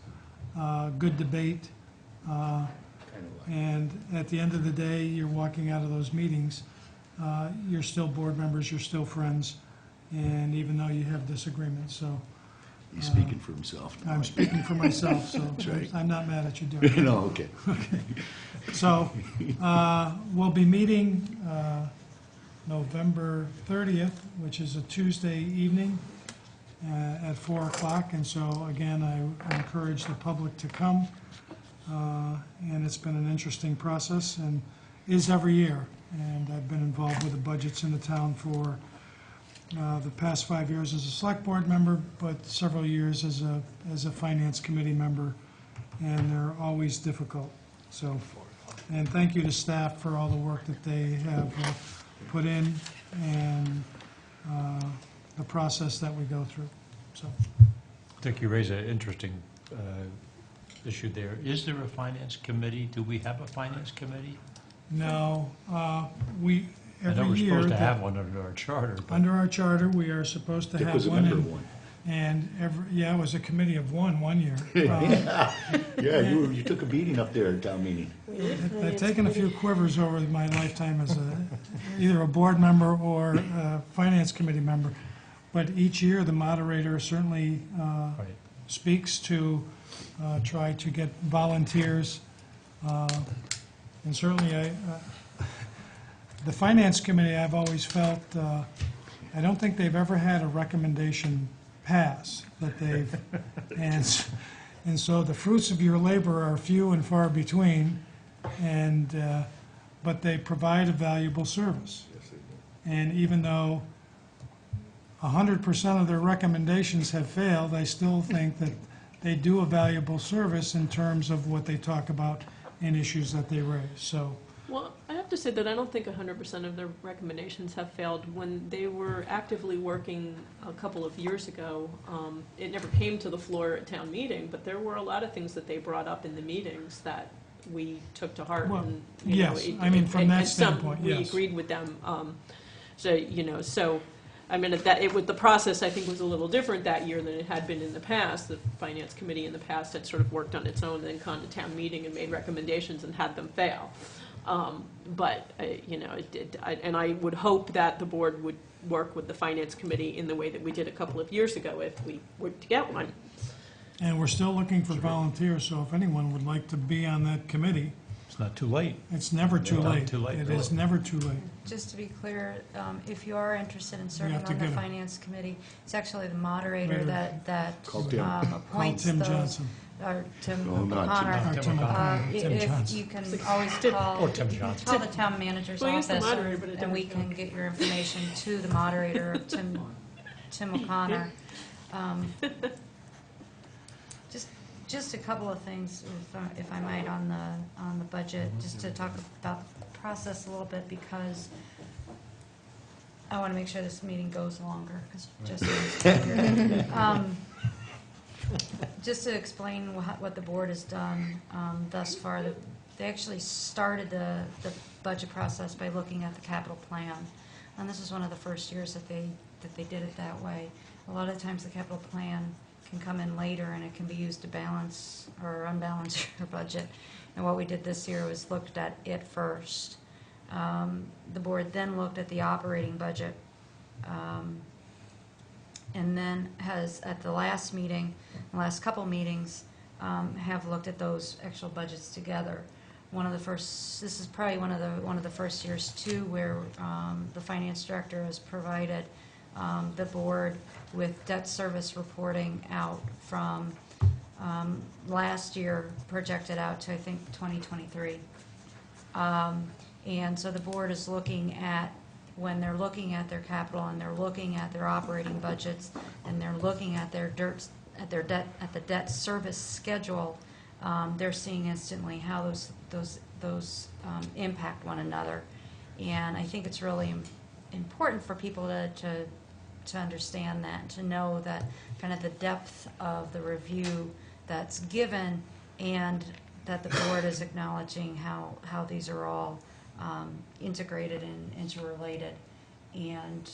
good debate. And at the end of the day, you're walking out of those meetings, you're still board members, you're still friends, and even though you have disagreements, so. He's speaking for himself. I'm speaking for myself, so right. I'm not mad at you doing it. No, okay. So, we'll be meeting November 30th, which is a Tuesday evening at 4 o'clock, and so again, I encourage the public to come. And it's been an interesting process, and is every year. And I've been involved with the budgets in the town for the past 5 years as a select board member, but several years as a finance committee member, and they're always difficult. So, and thank you to staff for all the work that they have put in, and the process that we go through. So, I think you raise an interesting issue there. Is there a finance committee? Do we have a finance committee? no, I every know we're year. supposed to have one under our charter, but Under our charter, we are supposed to Dick have was a one. member and- of one. And it was a committee of one year. Yeah, you took a beating up there at town meeting. I've taken a few quivers over my lifetime as either a board member or a finance committee member. But each year, the moderator certainly right. speaks to try to get volunteers. And certainly, the finance committee, I've always felt, I don't think they've ever had a recommendation pass that they've, and so the fruits of your labor are few and far between, and, but they provide a valuable service. And even though 100% of their recommendations have failed, I still think that they do a valuable service in terms of what they talk about and issues that they raise, so. Well, I have to say that I don't think 100% of their recommendations have failed. When they were actively working a couple of years ago, it never came to the floor at town meeting, but there were a lot of things that they brought up in the meetings that we took to heart. Well, and, yes, I mean, from that and some standpoint, we yes. agreed with them. So, I mean, the process, I think, was a little different that year than it had been in the past. The finance committee in the past had sort of worked on its own, then gone to town meeting and made recommendations and had them fail. And I would hope that the board would work with the finance committee in the way that we did a couple of years ago if we were to get one. And we're still looking for volunteers, so if anyone would like to be on that committee, It's not too late. It's never too Not late. too late, It really. is never too late. Just to be clear, if you are interested in serving have to on the get 'em. finance committee, it's actually the moderator that Call Tim. appoints Tim those. Johnson. Or Tim No, not Tim. O'Connor. Or Tim O'Connor. Tim If Johnson. you can always call. Or Tim Johnson. Call the town manager's Well, he's the office, moderator, but it and we doesn't can get your information to the moderator, Tim O'Connor. Just a couple of things, if I might, on the budget, just to talk about the process a little bit, because I want to make sure this meeting goes longer, because just to explain what the board has done thus far, they actually started the budget process by looking at the capital plan. And this is one of the first years that they did it that way. A lot of times the capital plan can come in later and it can be used to balance or unbalance your budget. And what we did this year was looked at it first. The board then looked at the operating budget, and then has, at the last meeting, the last couple meetings, have looked at those actual budgets together. This is probably one of the first years too, where the finance director has provided the board with debt service reporting out from last year, projected out to, I think, 2023. And so the board is looking at, when they're looking at their capital and they're looking at their operating budgets and they're looking at their the debt service schedule, they're seeing instantly how those impact one another. And I think it's really important for people to understand that, to know that kind of the depth of the review that's given, and that the board is acknowledging how these are all integrated and interrelated. And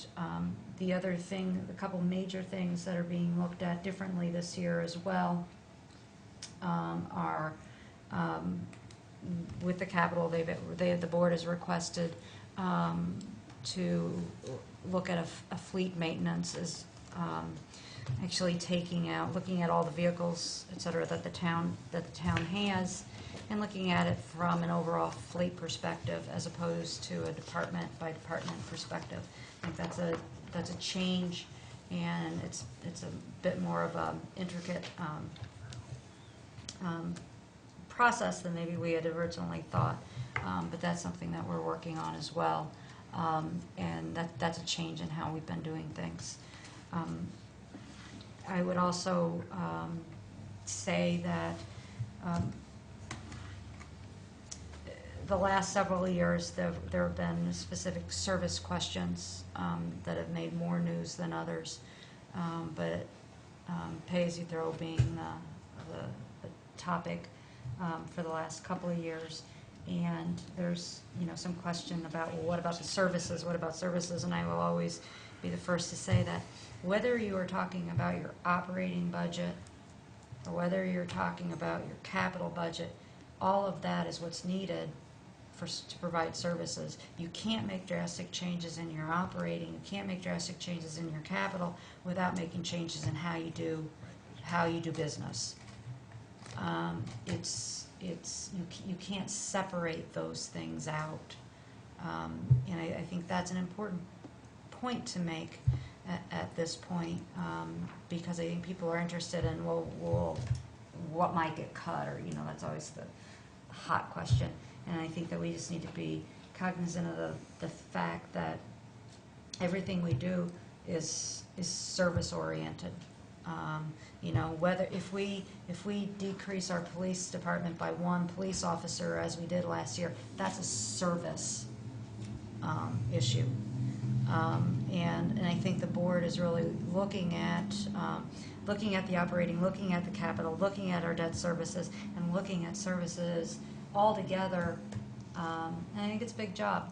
the other thing, a couple major things that are being looked at differently this year as well are with the capital, the board has requested to look at a fleet maintenance, is actually looking at all the vehicles, et cetera, that the town has, and looking at it from an overall fleet perspective as opposed to a department by department perspective. I think that's a change, and it's a bit more of a intricate process than maybe we had originally thought, but that's something that we're working on as well. And that's a change in how we've been doing things. I would also say that the last several years there have been specific service questions that have made more news than others, but pay-as-you-throw being the topic for the last couple of years. And there's, some question about, well, what about the services? What about services? And I will always be the first to say that whether you are talking about your operating budget or whether you're talking about your capital budget, all of that is what's needed to provide services. You can't make drastic changes in your operating, you can't make drastic changes in your capital without making changes in how you do business. You can't separate those things out. And I think that's an important point to make at this point, because I think people are interested in, well, what might get cut, or, that's always the hot question. And I think that we just need to be cognizant of the fact that everything we do is service oriented. Whether if we decrease our police department by one police officer, as we did last year, that's a service issue. And I think the board is really looking at the operating, looking at the capital, looking at our debt services, and looking at services all together. And I think it's a big job.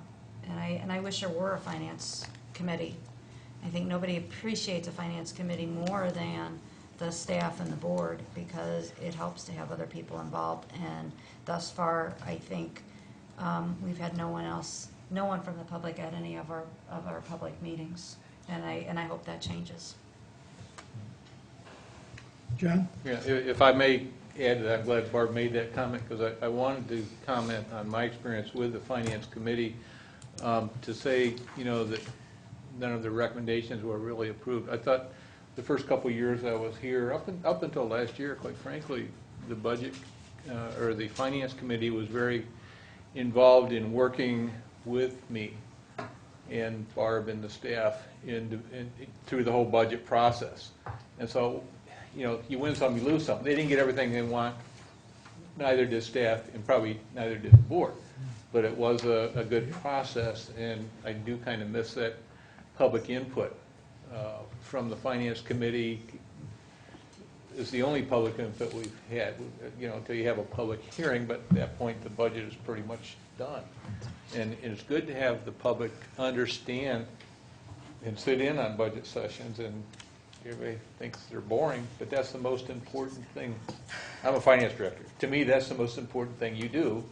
And I wish there were a finance committee. I think nobody appreciates a finance committee more than the staff and the board, because it helps to have other people involved. And thus far, I think we've had no one from the public at any of our public meetings, and I hope that changes. John? Yeah, if I may add to that, I'm glad Barb made that comment, because I wanted to comment on my experience with the Finance Committee, to say, that none of the recommendations were really approved. I thought the first couple of years I was here, up until last year, quite frankly, the budget, or the Finance Committee was very involved in working with me and Barb and the staff through the whole budget process. And so, you win some, you lose some. They didn't get everything they want, neither did staff, and probably neither did the board. But it was a good process, and I do kind of miss that public input from the Finance Committee. Is the only public input we've had, until you have a public hearing, but at that point the budget is pretty much done. And it's good to have the public understand and sit in on budget sessions, and everybody thinks they're boring, but that's the most important thing. I'm a finance director. To me, that's the most important thing you do,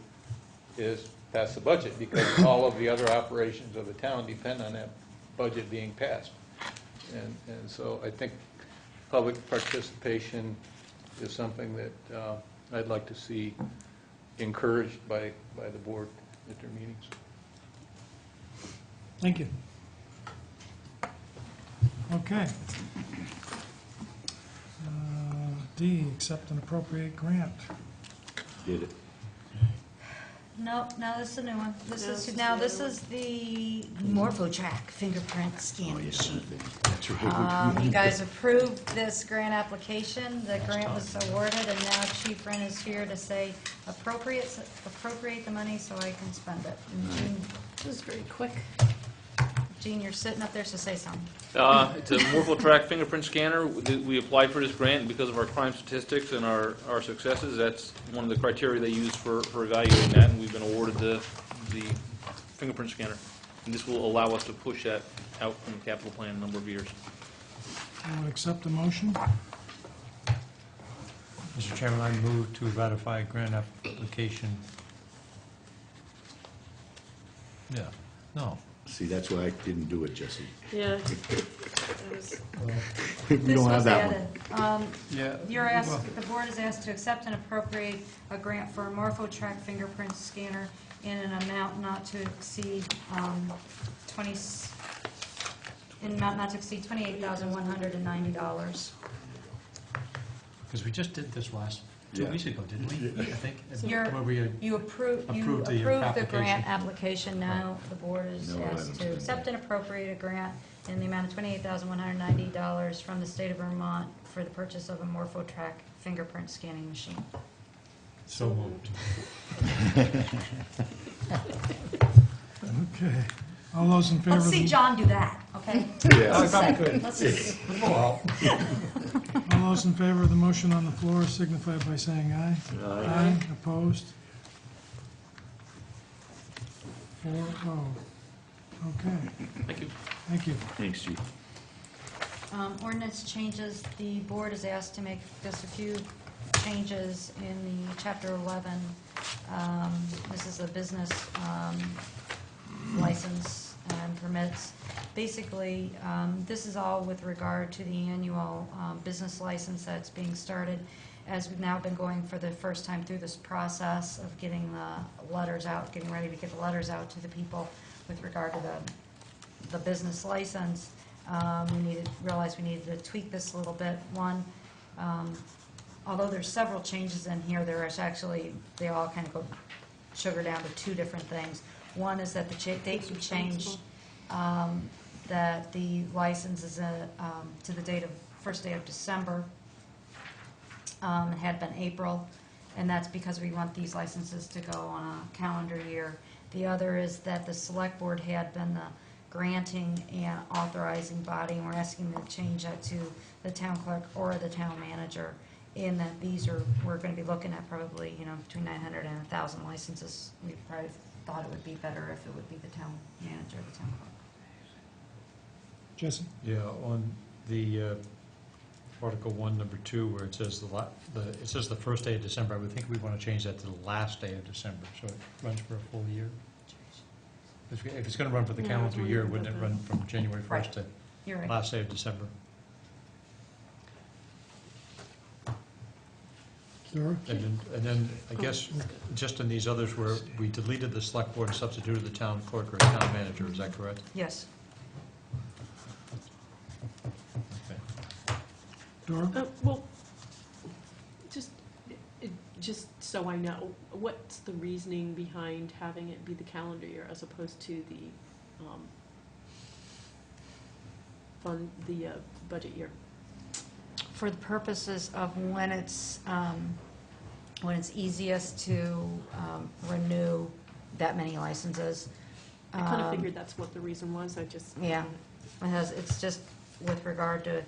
is pass the budget, because all of the other operations of the town depend on that budget being passed. And so I think public participation is something that I'd like to see encouraged by the board at their meetings. Thank you. Okay. D, accept and appropriate grant. Did it. No, this is a new one. No, This is the MorphoTrack fingerprint Oh, scanning yeah, machine. that's right. You guys approved this grant application. The grant was awarded, and now Chief Wren is here to say appropriate the money so I can spend it. And Jean, This is very quick. Jean, you're sitting up there, so say something. It's a MorphoTrack fingerprint scanner. We applied for this grant because of our crime statistics and our successes. That's one of the criteria they use for evaluating that, and we've been awarded the fingerprint scanner. And this will allow us to push that out from the capital plan a number of years. I would accept the motion. Mr. Chairman, I move to ratify grant application. Yeah, no. See, that's why I didn't do it, Jesse. Yeah. We This don't have was that one. added. Yeah. You're asked, the board is asked to accept and appropriate a grant for a MorphoTrack fingerprint scanner in an amount not to exceed $28,190. Because we just did this last, 2 Yeah. weeks ago, didn't we? I think. You're- Where we, You approved Approved the the application. grant application. Now the board is No asked items to been accept and appropriate a grant in the amount of $28,190 from the state of Vermont for the purchase of a MorphoTrack fingerprint scanning machine. so moved. Okay. All those in favor Let's of see the, John do that, okay? Yeah. Let's just say- let's just- all those in favor of the motion on the floor signify by saying aye. Aye. Opposed? 4-0. Okay, Thank you. thank you. Thanks, Chief. Ordinance changes, the board is asked to make just a few changes in the Chapter 11. This is a business license and permits. Basically, this is all with regard to the annual business license that's being started, as we've now been going for the first time through this process of getting the letters out, getting ready to get the letters out to the people with regard to the business license. Realized we needed to tweak this a little bit. One, although there's several changes in here, there is actually, they all kind of go sugar down to two different things. One is that the date would change, that the license is to the date of, first day of December. It had been April, and that's because we want these licenses to go on a calendar year. The other is that the select board had been the granting and authorizing body, and we're asking them to change that to the town clerk or the town manager, in that we're going to be looking at probably, between 900 and 1,000 licenses. We probably thought it would be better if it would be the town manager, the town clerk. Jesse? Yeah, on the Article 1, Number 2, where it says it says the first day of December, I would think we want to change that to the last day of December, so it runs for a full year. If it's going to run for the Yeah, calendar year, it's wouldn't it run from January 1st Right. to You're right. last day of December? Dora? And then, I guess, just in these others where we deleted the select board and substituted the town clerk or town manager, is that correct? Yes. Okay. Dora? Well, just so I know, what's the reasoning behind having it be the calendar year as opposed to the budget year? For the purposes of when it's easiest to renew that many licenses. I kind of figured that's what the reason was, I just. Yeah, it's just with regard to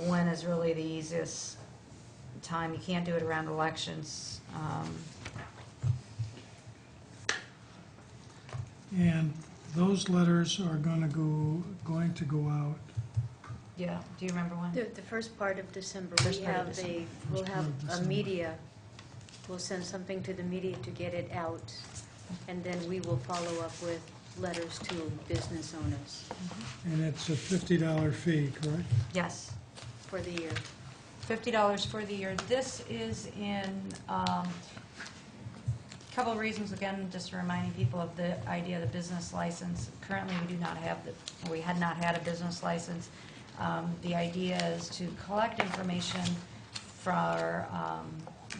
when is really the easiest time. You can't do it around elections. And those letters are going to go out. Yeah, do you remember when? The first part of December, First part of December. we'll have a December. media, we'll send something to the media to get it out, and then we will follow up with letters to business owners And it's a $50 fee, correct? Yes, for the year. $50 for the year. This is in, a couple of reasons, again, just reminding people of the idea of the business license. Currently, we had not had a business license. The idea is to collect information for,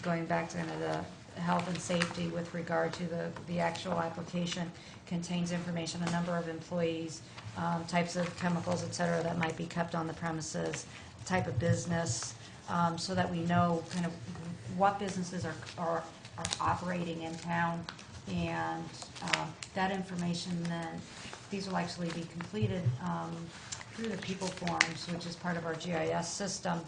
going back to kind of the health and safety with regard to the actual application, contains information, a number of employees, types of chemicals, et cetera, that might be kept on the premises, type of business, so that we know kind of what businesses are operating in town. And that information then, these will actually be completed through the people forms, which is part of our GIS system.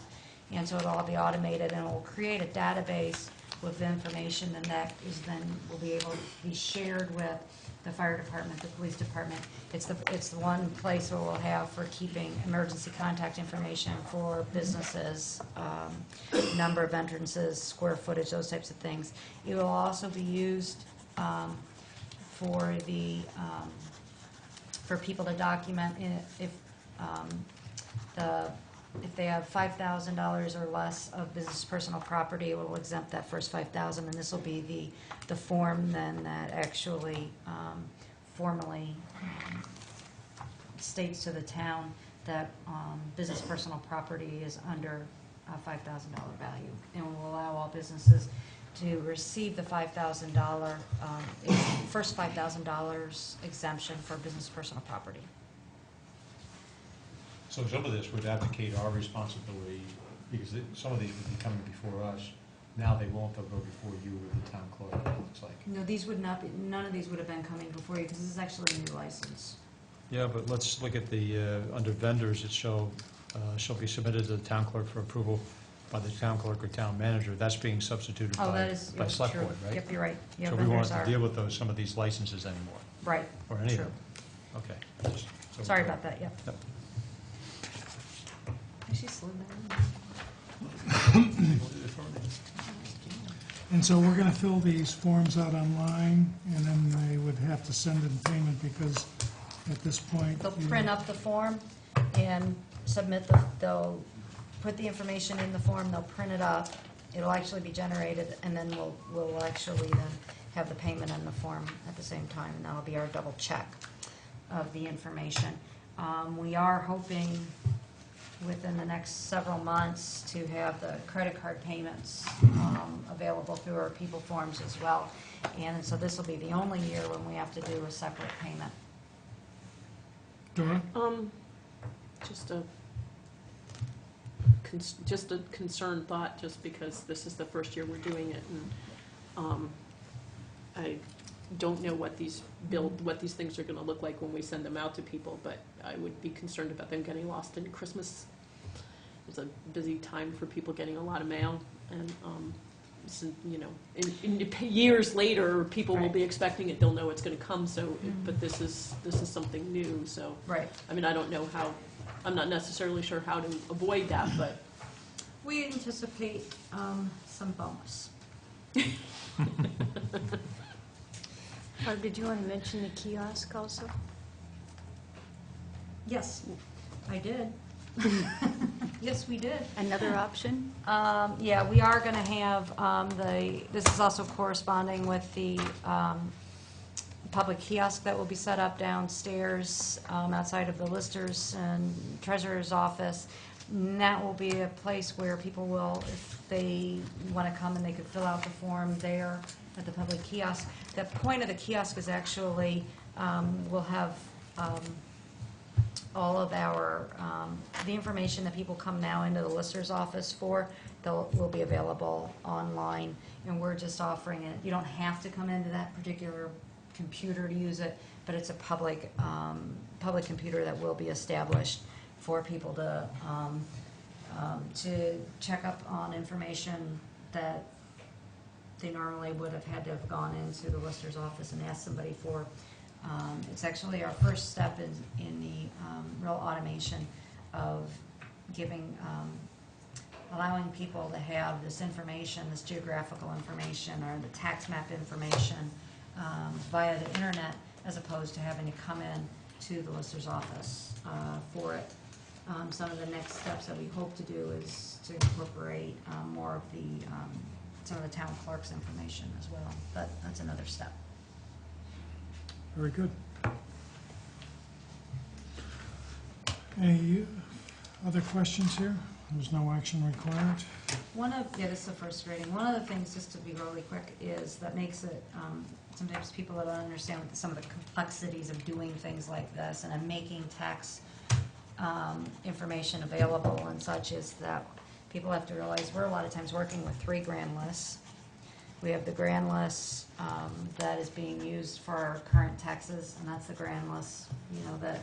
And so it'll all be automated, and we'll create a database with the information, and that is then will be able to be shared with the fire department, the police department. It's the one place where we'll have for keeping emergency contact information for businesses, number of entrances, square footage, those types of things. It will also be used for people to document if they have $5,000 or less of business personal property, it will exempt that first $5,000, and this will be the form then that actually formally states to the town that business personal property is under a $5,000 value, and will allow all businesses to receive the $5,000 first $5,000 exemption for business personal property. So some of this would advocate our responsibility, because some of these would be coming before us. Now they won't, they'll go before you or the town clerk, it looks like. No, these would not be, none of these would have been coming before you, because this is actually a new license. Yeah, but let's look at the, under vendors, it shall be submitted to the town clerk for approval by the town clerk or town manager. That's being substituted Oh, by that is select true. board, right? Yep, you're right. Yeah, So we won't vendors have are. to deal with some of these licenses anymore, Right, or any of true. them. Okay. just so we're Sorry clear. about that, yep. Yep. She slid And so we're going to fill these forms out online, and then they would have to send in payment, because at this point... They'll you- print up the form and submit they'll put the information in the form, they'll print it up, it'll actually be generated, and then we'll actually then have the payment in the form at the same time, and that'll be our double check of the information. We are hoping within the next several months to have the credit card payments available through our people forms as well. And so this will be the only year when we have to do a separate payment. Dora? Just a concerned thought, just because this is the first year we're doing it, and I don't know what these things are going to look like when we send them out to people, but I would be concerned about them getting lost in Christmas. It's a busy time for people getting a lot of mail, and so, you know, in years later, people will be expecting it. They'll know it's going to come. So, but this is something new. So, Right. I mean, I don't know how. I'm not necessarily sure how to avoid that, but We anticipate some bonus. Did you want to mention the kiosk also? Yes, I did. Yes, we did. Another option? Yeah, we are going to have this is also corresponding with the public kiosk that will be set up downstairs outside of the Listers and Treasurer's office. And that will be a place where people will, if they want to come and they could fill out the form there at the public kiosk. The point of the kiosk is actually, we'll have all of our, the information that people come now into the Lister's office for, will be available online, and we're just offering it. You don't have to come into that particular computer to use it, but it's a public computer that will be established for people to check up on information that they normally would have had to have gone into the Lister's office and asked somebody for. It's actually our first step in the real automation of giving, allowing people to have this information, this geographical information or the tax map information via the internet, as opposed to having to come in to the Lister's office for it. Some of the next steps that we hope to do is to incorporate more of the some of the town clerk's information as well, but that's another step. Very good. Any other questions here? There's no action required. This is the first reading. One of the things, just to be really quick, is that makes it, sometimes people don't understand some of the complexities of doing things like this and of making tax information available and such, is that people have to realize we're a lot of times working with 3 grand lists. We have the grand list that is being used for our current taxes, and that's the grand list,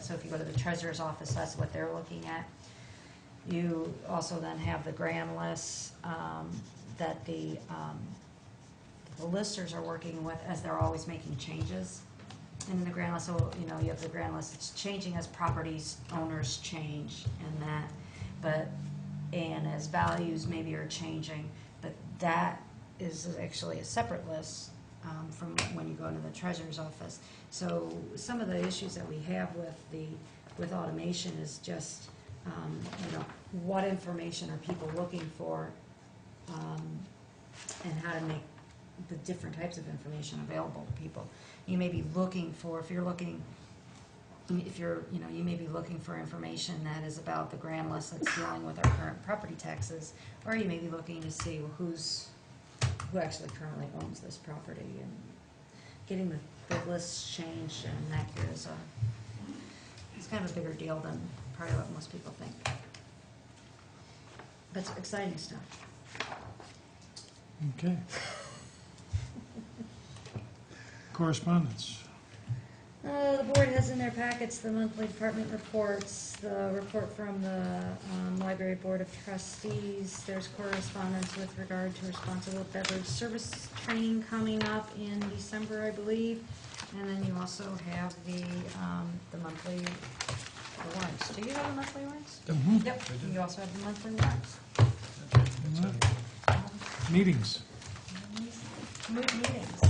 so if you go to the treasurer's office, that's what they're looking at. You also then have the grand lists that the listers are working with as they're always making changes. And in the grand list, so, you have the grand list, it's changing as properties owners change and that, and as values maybe are changing, but that is actually a separate list from when you go into the treasurer's office. So some of the issues that we have with automation is just, what information are people looking for, and how to make the different types of information available to people. You may be looking for, you may be looking for information that is about the grand list that's dealing with our current property taxes, or you may be looking to see who actually currently owns this property, and getting the lists changed and accurate is it's kind of a bigger deal than probably what most people think. That's exciting stuff. Okay. Correspondence. The board has in their packets the monthly department reports, the report from the Library Board of Trustees. There's correspondence with regard to responsible beverage service training coming up in December, I believe. And then you also have the monthly warrants. Do you have the monthly warrants? Mhm. Yep. You also have the monthly warrants. Meetings. Meetings.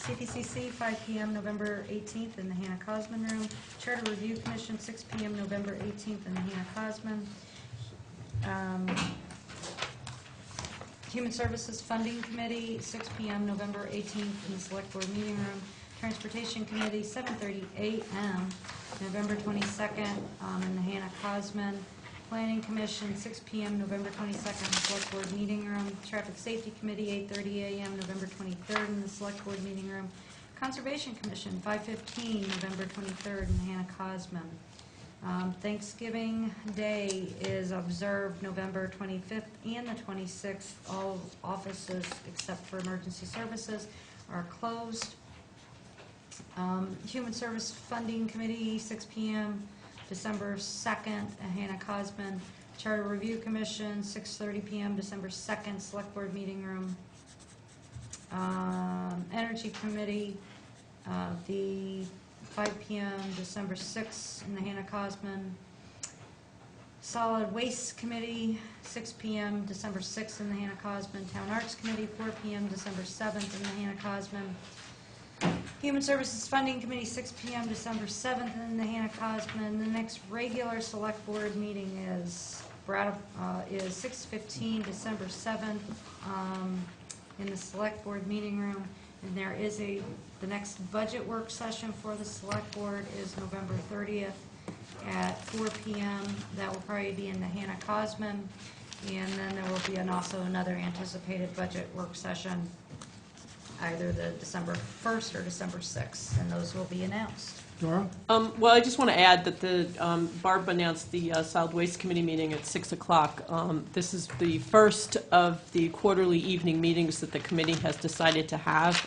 CPCC, 5 p.m. November 18th in the Hannah Cosman Room. Charter Review Commission, 6 p.m. November 18th in the Hannah Cosman. Human Services Funding Committee, 6 p.m. November 18th in the Select Board Meeting Room. Transportation Committee, 7:30 a.m. November 22nd in the Hannah Cosman. Planning Commission, 6 p.m. November 22nd in the Select Board Meeting Room. Traffic Safety Committee, 8:30 a.m. November 23rd in the Select Board Meeting Room. Conservation Commission, 5:15 November 23rd in the Hannah Cosman. Thanksgiving Day is observed November 25th and the 26th. All offices except for emergency services are closed. Human Service Funding Committee, 6 p.m. December 2nd at Hannah Cosman. Charter Review Commission, 6:30 p.m. December 2nd, Select Board Meeting Room. Energy Committee, the 5 p.m. December 6th in the Hannah Cosman. Solid Waste Committee, 6 p.m. December 6th in the Hannah Cosman. Town Arts Committee, 4 p.m. December 7th in the Hannah Cosman. Human Services Funding Committee, 6 PM, December 7th in the Hannah Cosman. The next regular select board meeting is 6:15, December 7th, in the select board meeting room. And there is the next budget work session for the select board is November 30th at 4 PM. That will probably be in the Hannah Cosman. And then there will be also another anticipated budget work session, either the December 1st or December 6th, and those will be announced. Dora? Well, I just want to add that Barb announced the Solid Waste Committee meeting at 6 o'clock. This is the first of the quarterly evening meetings that the committee has decided to have.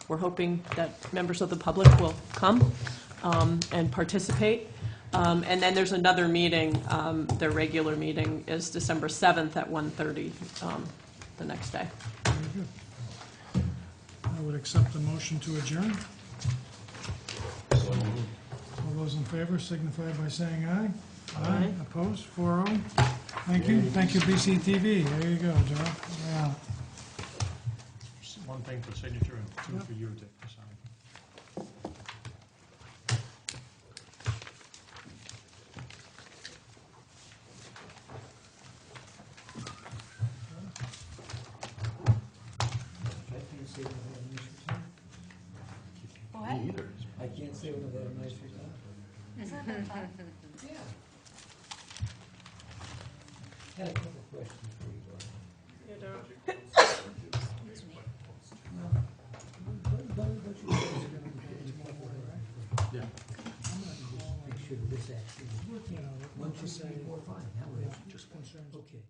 We're hoping that members of the public will come and participate. And then there's another meeting, their regular meeting is December 7th at 1:30 the next day. Very good. I would accept the motion to adjourn. All those in favor signify by saying aye. Aye. Opposed? 4-0. Thank you. Thank you, BCTV. There you go, Joe. Yeah. One thing for signature and two for you to sign. What? I can't say whether they have nice result. Isn't that fun? Yeah. Had a couple of questions for you, Dora. Yeah. Make sure this actually, You know, once you say, people fine, now we're just concerns. okay.